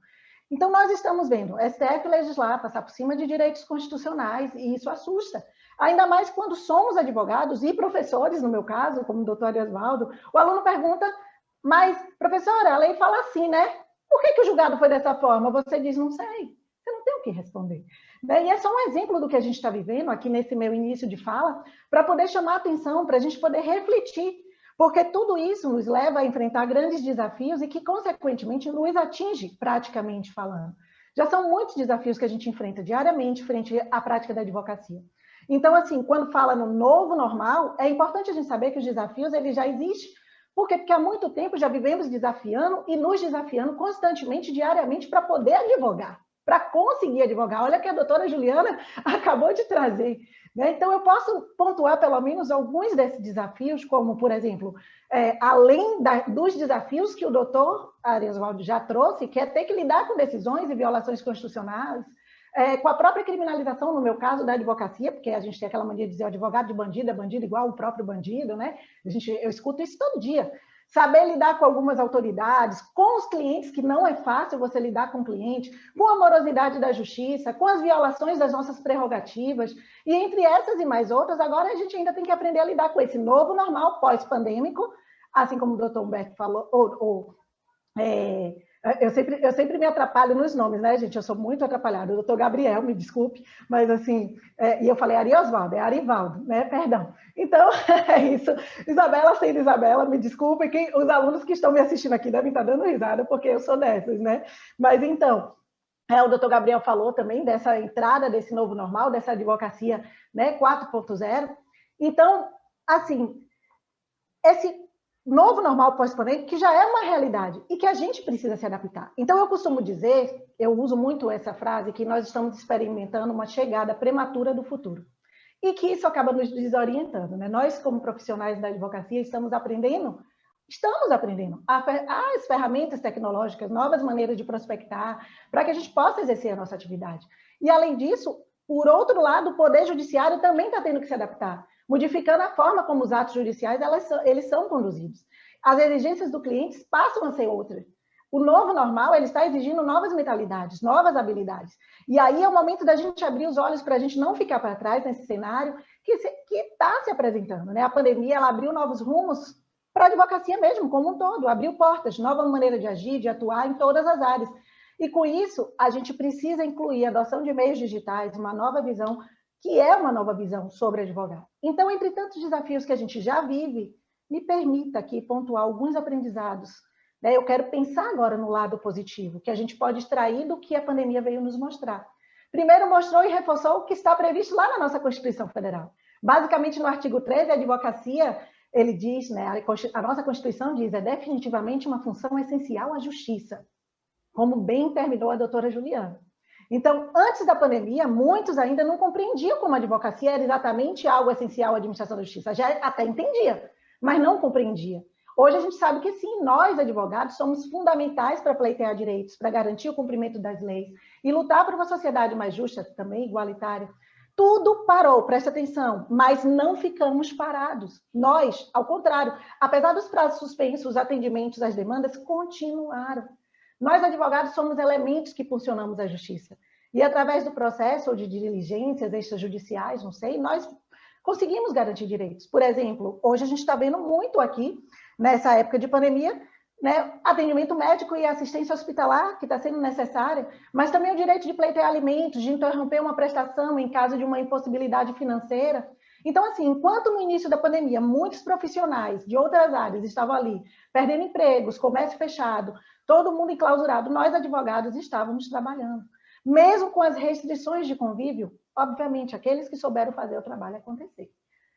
Então, nós estamos vendo o STF legislar, passar por cima de direitos constitucionais, e isso assusta. Ainda mais quando somos advogados e professores, no meu caso, como o doutor Ariosvaldo, o aluno pergunta, mas, professora, a lei fala assim, né? Por que o julgado foi dessa forma? Você diz, não sei. Você não tem o que responder. E é só um exemplo do que a gente está vivendo aqui nesse meu início de fala, para poder chamar a atenção, para a gente poder refletir, porque tudo isso nos leva a enfrentar grandes desafios e que, consequentemente, nos atinge, praticamente falando. Já são muitos desafios que a gente enfrenta diariamente frente à prática da advocacia. Então, assim, quando fala no novo normal, é importante a gente saber que os desafios eles já existem. Por quê? Porque há muito tempo já vivemos desafiando e nos desafiando constantemente, diariamente, para poder advogar, para conseguir advogar. Olha que a doutora Juliana acabou de trazer. Então, eu posso pontuar pelo menos alguns desses desafios, como, por exemplo, além dos desafios que o doutor Ariosvaldo já trouxe, que é ter que lidar com decisões e violações constitucionais, com a própria criminalização, no meu caso, da advocacia, porque a gente tem aquela mania de dizer advogado de bandido é bandido igual o próprio bandido, né? Eu escuto isso todo dia. Saber lidar com algumas autoridades, com os clientes, que não é fácil você lidar com o cliente, com a morosidade da justiça, com as violações das nossas prerrogativas, e entre essas e mais outras, agora a gente ainda tem que aprender a lidar com esse novo normal pós-pandêmico, assim como o doutor Humberto falou, eu sempre me atrapalho nos nomes, né, gente? Eu sou muito atrapalhada. O doutor Gabriel, me desculpe, mas assim, e eu falei Ariosvaldo, é Arivaldo, né? Perdão. Então, é isso. Isabela, sendo Isabela, me desculpe, os alunos que estão me assistindo aqui devem estar dando risada, porque eu sou dessas, né? Mas então, o doutor Gabriel falou também dessa entrada desse novo normal, dessa advocacia, né, 4.0. Então, assim, esse novo normal pós-pandêmico, que já é uma realidade e que a gente precisa se adaptar. Então, eu costumo dizer, eu uso muito essa frase, que nós estamos experimentando uma chegada prematura do futuro. E que isso acaba nos desorientando, né? Nós, como profissionais da advocacia, estamos aprendendo as ferramentas tecnológicas, novas maneiras de prospectar, para que a gente possa exercer a nossa atividade. E, além disso, por outro lado, o Poder Judiciário também está tendo que se adaptar, modificando a forma como os atos judiciais eles são conduzidos. As exigências do cliente passam a ser outras. O novo normal ele está exigindo novas mentalidades, novas habilidades. E aí é o momento da gente abrir os olhos para a gente não ficar para trás nesse cenário que está se apresentando, né? A pandemia ela abriu novos rumos para a advocacia mesmo, como um todo, abriu portas, nova maneira de agir, de atuar em todas as áreas. E com isso, a gente precisa incluir a adoção de meios digitais, uma nova visão, que é uma nova visão sobre advogar. Então, entre tantos desafios que a gente já vive, me permita aqui pontuar alguns aprendizados. Eu quero pensar agora no lado positivo, que a gente pode extrair do que a pandemia veio nos mostrar. Primeiro, mostrou e reforçou o que está previsto lá na nossa Constituição Federal. Basicamente, no artigo 13, a advocacia, ele diz, né, a nossa Constituição diz, é definitivamente uma função essencial à justiça, como bem terminou a doutora Juliana. Então, antes da pandemia, muitos ainda não compreendiam como a advocacia era exatamente algo essencial à administração da justiça. Já até entendia, mas não compreendia. Hoje a gente sabe que sim, nós, advogados, somos fundamentais para pleitear direitos, para garantir o cumprimento das leis e lutar por uma sociedade mais justa, também igualitária. Tudo parou, presta atenção, mas não ficamos parados. Nós, ao contrário, apesar dos prazos suspensos, os atendimentos, as demandas continuaram. Nós, advogados, somos elementos que funcionamos a justiça. E através do processo ou de diligências extrajudiciais, não sei, nós conseguimos garantir direitos. Por exemplo, hoje a gente está vendo muito aqui, nessa época de pandemia, né, atendimento médico e assistência hospitalar, que está sendo necessária, mas também o direito de pleitear alimentos, de interromper uma prestação em caso de uma impossibilidade financeira. Então, assim, enquanto no início da pandemia, muitos profissionais de outras áreas estavam ali, perdendo empregos, comércio fechado, todo mundo enclausurado, nós, advogados, estávamos trabalhando. Mesmo com as restrições de convívio, obviamente, aqueles que souberam fazer o trabalho acontecer,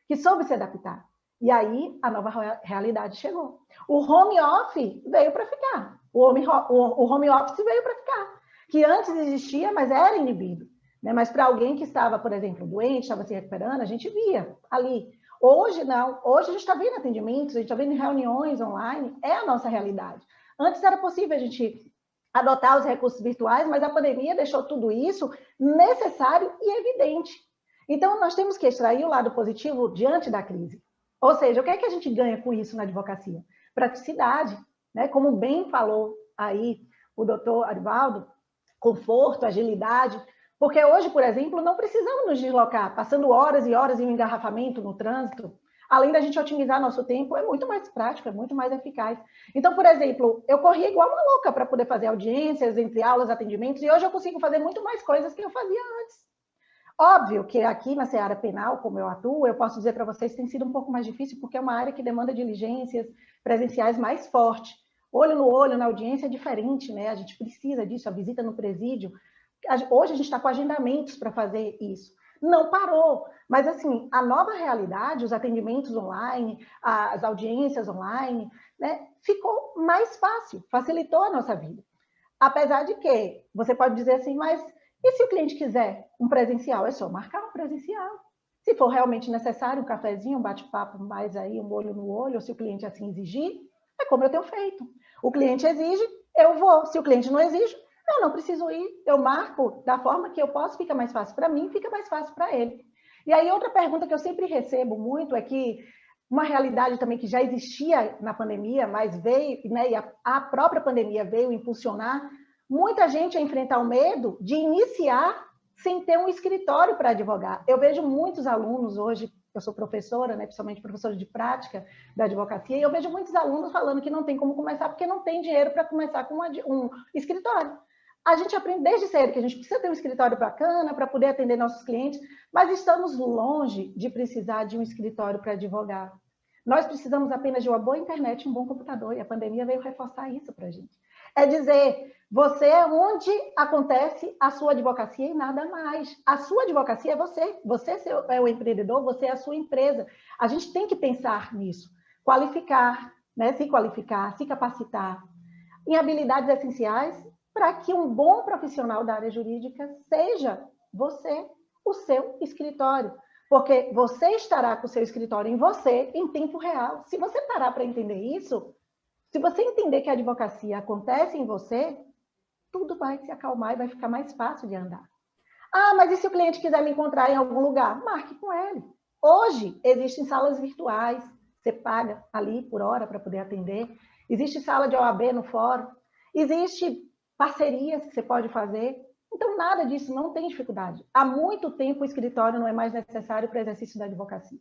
que soube se adaptar. E aí, a nova realidade chegou. O home office veio para ficar. O home office veio para ficar. Que antes existia, mas era inibido. Né? Mas para alguém que estava, por exemplo, doente, estava se recuperando, a gente via ali. Hoje, não. Hoje a gente está vendo atendimentos, a gente está vendo reuniões online. É a nossa realidade. Antes era possível a gente adotar os recursos virtuais, mas a pandemia deixou tudo isso necessário e evidente. Então, nós temos que extrair o lado positivo diante da crise. Ou seja, o que é que a gente ganha com isso na advocacia? Praticidade, né? Como bem falou aí o doutor Arivaldo, conforto, agilidade, porque hoje, por exemplo, não precisamos nos deslocar, passando horas e horas em um engarrafamento no trânsito. Além da gente otimizar nosso tempo, é muito mais prático, é muito mais eficaz. Então, por exemplo, eu corria igual uma louca para poder fazer audiências, entre aulas, atendimentos, e hoje eu consigo fazer muito mais coisas que eu fazia antes. Óbvio que aqui na seara penal, como eu atuo, eu posso dizer para vocês que tem sido um pouco mais difícil, porque é uma área que demanda diligências presenciais mais forte. Olho no olho, na audiência é diferente, né? A gente precisa disso, a visita no presídio. Hoje a gente está com agendamentos para fazer isso. Não parou, mas assim, a nova realidade, os atendimentos online, as audiências online, né, ficou mais fácil, facilitou a nossa vida. Apesar de que, você pode dizer assim, mas e se o cliente quiser um presencial? É só marcar um presencial. Se for realmente necessário, um cafezinho, um bate-papo mais aí, um olho no olho, ou se o cliente assim exigir, é como eu tenho feito. O cliente exige, eu vou. Se o cliente não exige, eu não preciso ir. Eu marco da forma que eu posso, fica mais fácil para mim, fica mais fácil para ele. E aí, outra pergunta que eu sempre recebo muito é que uma realidade também que já existia na pandemia, mas veio, né, e a própria pandemia veio impulsionar muita gente a enfrentar o medo de iniciar sem ter um escritório para advogar. Eu vejo muitos alunos hoje, eu sou professora, né, principalmente professora de prática da advocacia, e eu vejo muitos alunos falando que não tem como começar porque não tem dinheiro para começar com um escritório. A gente aprende desde cedo que a gente precisa ter um escritório bacana para poder atender nossos clientes, mas estamos longe de precisar de um escritório para advogar. Nós precisamos apenas de uma boa internet e um bom computador, e a pandemia veio reforçar isso para a gente. É dizer, você é onde acontece a sua advocacia e nada mais. A sua advocacia é você. Você é o empreendedor, você é a sua empresa. A gente tem que pensar nisso. Qualificar, né? Se qualificar, se capacitar em habilidades essenciais para que um bom profissional da área jurídica seja você, o seu escritório. Porque você estará com o seu escritório em você em tempo real. Se você parar para entender isso, se você entender que a advocacia acontece em você, tudo vai se acalmar e vai ficar mais fácil de andar. Ah, mas e se o cliente quiser me encontrar em algum lugar? Marque com ele. Hoje, existem salas virtuais, você paga ali por hora para poder atender. Existe sala de OAB no fórum. Existe parcerias que você pode fazer. Então, nada disso, não tem dificuldade. Há muito tempo o escritório não é mais necessário para o exercício da advocacia.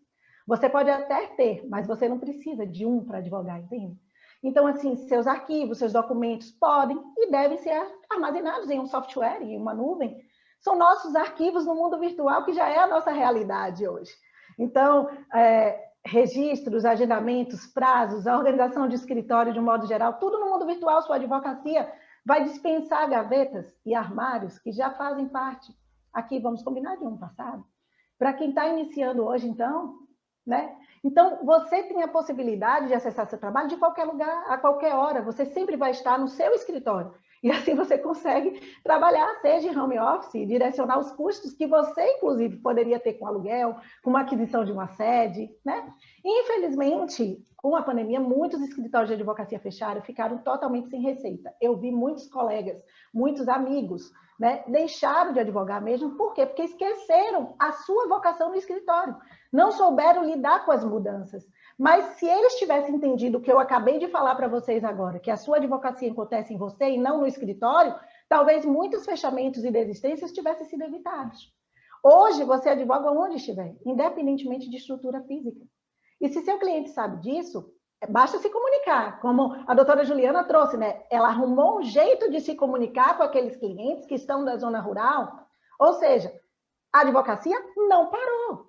Você pode até ter, mas você não precisa de um para advogar, entende? Então, assim, seus arquivos, seus documentos podem e devem ser armazenados em um software, em uma nuvem. São nossos arquivos no mundo virtual, que já é a nossa realidade hoje. Então, registros, agendamentos, prazos, a organização de escritório de um modo geral, tudo no mundo virtual, sua advocacia vai dispensar gavetas e armários que já fazem parte. Aqui, vamos combinar de um passado. Para quem está iniciando hoje, então, né? Então, você tem a possibilidade de acessar seu trabalho de qualquer lugar, a qualquer hora. Você sempre vai estar no seu escritório. E assim você consegue trabalhar, seja em home office, direcionar os custos que você, inclusive, poderia ter com aluguel, com uma aquisição de uma sede, né? Infelizmente, com a pandemia, muitos escritórios de advocacia fecharam, ficaram totalmente sem receita. Eu vi muitos colegas, muitos amigos, né, deixaram de advogar mesmo. Por quê? Porque esqueceram a sua vocação no escritório. Não souberam lidar com as mudanças. Mas se eles tivessem entendido o que eu acabei de falar para vocês agora, que a sua advocacia acontece em você e não no escritório, talvez muitos fechamentos e desistências tivessem sido evitados. Hoje, você advoga onde estiver, independentemente de estrutura física. E se seu cliente sabe disso, basta se comunicar, como a doutora Juliana trouxe, né? Ela arrumou um jeito de se comunicar com aqueles clientes que estão da zona rural, ou seja, a advocacia não parou.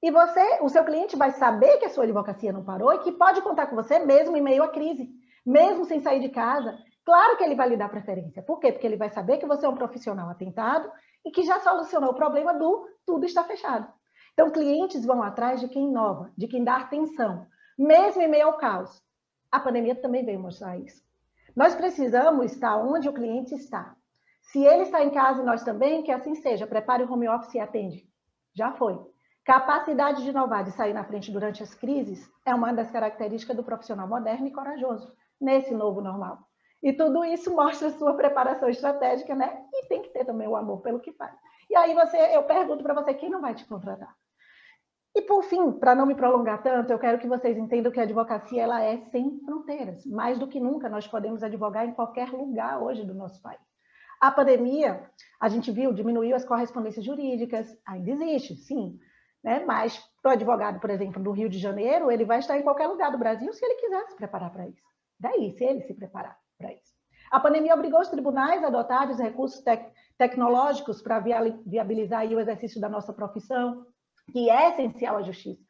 E você, o seu cliente vai saber que a sua advocacia não parou e que pode contar com você mesmo em meio à crise, mesmo sem sair de casa. Claro que ele vai lhe dar preferência. Por quê? Porque ele vai saber que você é um profissional atentado e que já solucionou o problema do tudo está fechado. Então, clientes vão atrás de quem inova, de quem dá atenção, mesmo em meio ao caos. A pandemia também veio mostrar isso. Nós precisamos estar onde o cliente está. Se ele está em casa e nós também, que assim seja. Prepare o home office e atende. Já foi. Capacidade de inovar, de sair na frente durante as crises, é uma das características do profissional moderno e corajoso, nesse novo normal. E tudo isso mostra a sua preparação estratégica, né? E tem que ter também o amor pelo que faz. E aí eu pergunto para você, quem não vai te contratar? E, por fim, para não me prolongar tanto, eu quero que vocês entendam que a advocacia ela é sem fronteiras. Mais do que nunca, nós podemos advogar em qualquer lugar hoje do nosso país. A pandemia, a gente viu, diminuiu as correspondências jurídicas, ainda existe, sim, né? Mas para o advogado, por exemplo, do Rio de Janeiro, ele vai estar em qualquer lugar do Brasil se ele quiser se preparar para isso. Daí, se ele se preparar para isso. A pandemia obrigou os tribunais a adotarem os recursos tecnológicos para viabilizar aí o exercício da nossa profissão, que é essencial à justiça,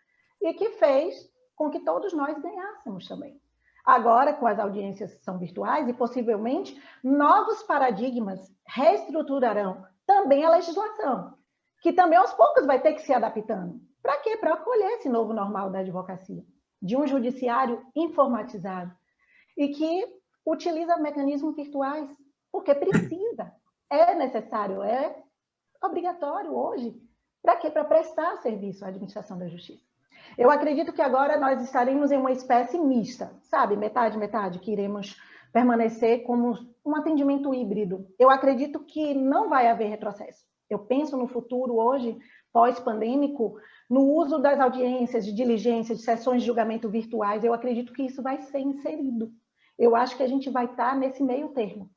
e que fez com que todos nós ganhássemos também. Agora, com as audiências que são virtuais e possivelmente novos paradigmas reestruturarão também a legislação, que também aos poucos vai ter que se adaptando. Para quê? Para acolher esse novo normal da advocacia, de um judiciário informatizado e que utiliza mecanismos virtuais, porque precisa, é necessário, é obrigatório hoje. Para quê? Para prestar serviço à administração da justiça. Eu acredito que agora nós estaremos em uma espécie mista, sabe? Metade, metade, que iremos permanecer como um atendimento híbrido. Eu acredito que não vai haver retrocesso. Eu penso no futuro hoje, pós-pandêmico, no uso das audiências, de diligência, de sessões de julgamento virtuais. Eu acredito que isso vai ser inserido. Eu acho que a gente vai estar nesse meio termo,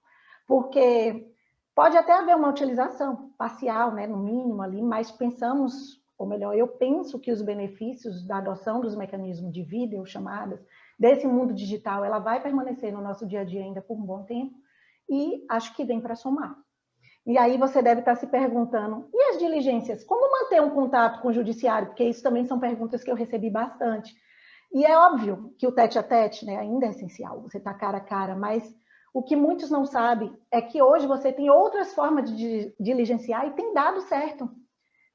porque pode até haver uma utilização parcial, né, no mínimo ali, mas pensamos, ou melhor, eu penso que os benefícios da adoção dos mecanismos de videochamadas, desse mundo digital, ela vai permanecer no nosso dia a dia ainda por um bom tempo, e acho que vem para somar. E aí você deve estar se perguntando, e as diligências? Como manter um contato com o judiciário? Porque isso também são perguntas que eu recebi bastante. E é óbvio que o tete-a-tete, né, ainda é essencial, você está cara a cara, mas o que muitos não sabem é que hoje você tem outras formas de diligenciar e tem dado certo.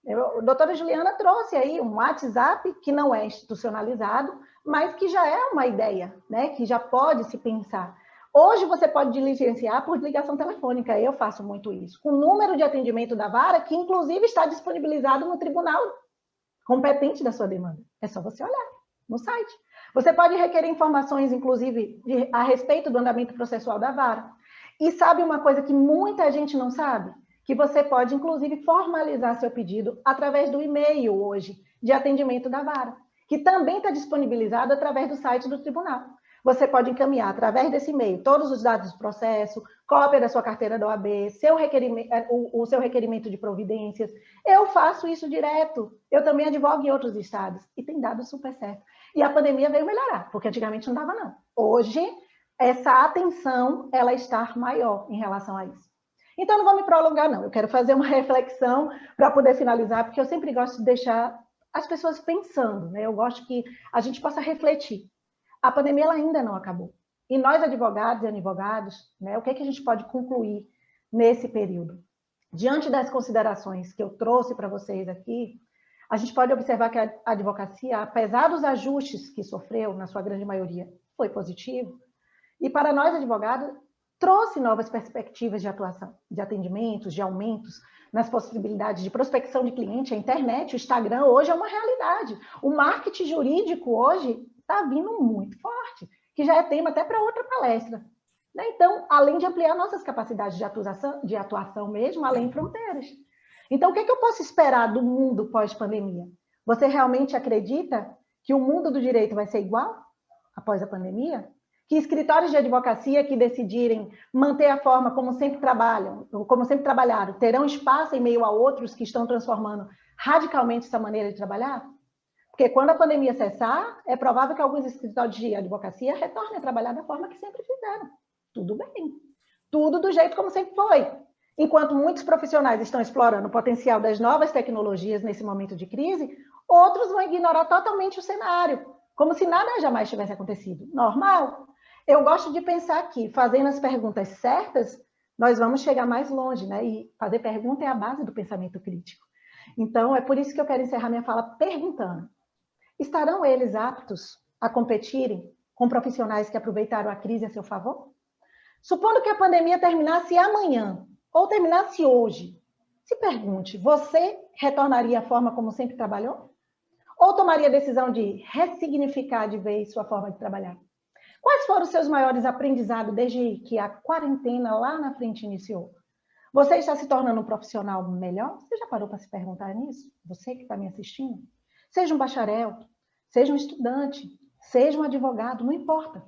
A doutora Juliana trouxe aí um WhatsApp que não é institucionalizado, mas que já é uma ideia, né, que já pode se pensar. Hoje você pode diligenciar por ligação telefônica, eu faço muito isso, com o número de atendimento da vara, que inclusive está disponibilizado no tribunal competente da sua demanda. É só você olhar no site. Você pode requerer informações, inclusive, a respeito do andamento processual da vara. E sabe uma coisa que muita gente não sabe? Que você pode, inclusive, formalizar seu pedido através do e-mail hoje, de atendimento da vara, que também está disponibilizado através do site do tribunal. Você pode encaminhar, através desse e-mail, todos os dados do processo, cópia da sua carteira da OAB, o seu requerimento de providências. Eu faço isso direto. Eu também advogo em outros estados. E tem dado super certo. E a pandemia veio melhorar, porque antigamente não dava, não. Hoje, essa atenção, ela está maior em relação a isso. Então, não vou me prolongar, não. Eu quero fazer uma reflexão para poder finalizar, porque eu sempre gosto de deixar as pessoas pensando, né? Eu gosto que a gente possa refletir. A pandemia ela ainda não acabou. E nós, advogados e advogados, né, o que é que a gente pode concluir nesse período? Diante das considerações que eu trouxe para vocês aqui, a gente pode observar que a advocacia, apesar dos ajustes que sofreu, na sua grande maioria, foi positivo. E para nós, advogados, trouxe novas perspectivas de atuação, de atendimentos, de aumentos nas possibilidades de prospecção de cliente. A internet, o Instagram, hoje é uma realidade. O marketing jurídico hoje está vindo muito forte, que já é tema até para outra palestra. Então, além de ampliar nossas capacidades de atuação mesmo, além de fronteiras. Então, o que é que eu posso esperar do mundo pós-pandemia? Você realmente acredita que o mundo do direito vai ser igual após a pandemia? Que escritórios de advocacia que decidirem manter a forma como sempre trabalham, como sempre trabalharam, terão espaço em meio a outros que estão transformando radicalmente essa maneira de trabalhar? Porque quando a pandemia cessar, é provável que alguns escritórios de advocacia retornem a trabalhar da forma que sempre fizeram. Tudo bem. Tudo do jeito como sempre foi. Enquanto muitos profissionais estão explorando o potencial das novas tecnologias nesse momento de crise, outros vão ignorar totalmente o cenário, como se nada jamais tivesse acontecido. Normal. Eu gosto de pensar que, fazendo as perguntas certas, nós vamos chegar mais longe, né? E fazer pergunta é a base do pensamento crítico. Então, é por isso que eu quero encerrar minha fala perguntando: estarão eles aptos a competirem com profissionais que aproveitaram a crise a seu favor? Supondo que a pandemia terminasse amanhã, ou terminasse hoje, se pergunte, você retornaria à forma como sempre trabalhou? Ou tomaria a decisão de ressignificar de vez sua forma de trabalhar? Quais foram os seus maiores aprendizados desde que a quarentena lá na frente iniciou? Você está se tornando um profissional melhor? Você já parou para se perguntar nisso? Você que está me assistindo? Seja um bacharel, seja um estudante, seja um advogado, não importa.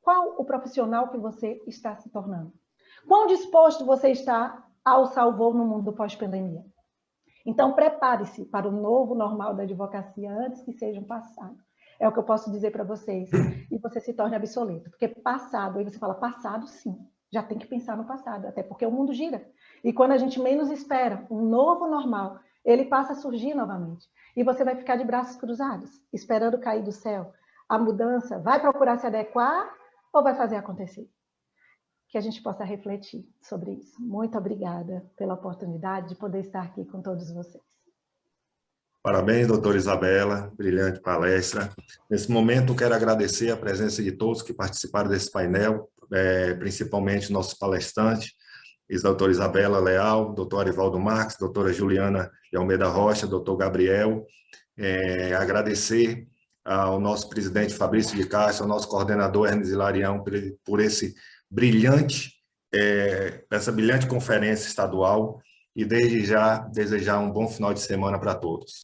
Qual o profissional que você está se tornando? Quão disposto você está ao salvo no mundo pós-pandemia? Então, prepare-se para o novo normal da advocacia antes que seja um passado. É o que eu posso dizer para vocês. E você se torne obsoleto. Porque passado, aí você fala, passado sim. Já tem que pensar no passado, até porque o mundo gira. E quando a gente menos espera um novo normal, ele passa a surgir novamente. E você vai ficar de braços cruzados, esperando cair do céu. A mudança vai procurar se adequar ou vai fazer acontecer? Que a gente possa refletir sobre isso. Muito obrigada pela oportunidade de poder estar aqui com todos vocês. Parabéns, doutora Isabela, brilhante palestra. Nesse momento, quero agradecer a presença de todos que participaram desse painel, principalmente nossos palestrantes, doutora Isabela Leal, doutor Arivaldo Marques, doutora Juliana de Almeida Rocha, doutor Gabriel. Agradecer ao nosso presidente Fabrício de Castro, ao nosso coordenador Hermes Hilarião, por essa brilhante conferência estadual, e desde já desejar um bom final de semana para todos.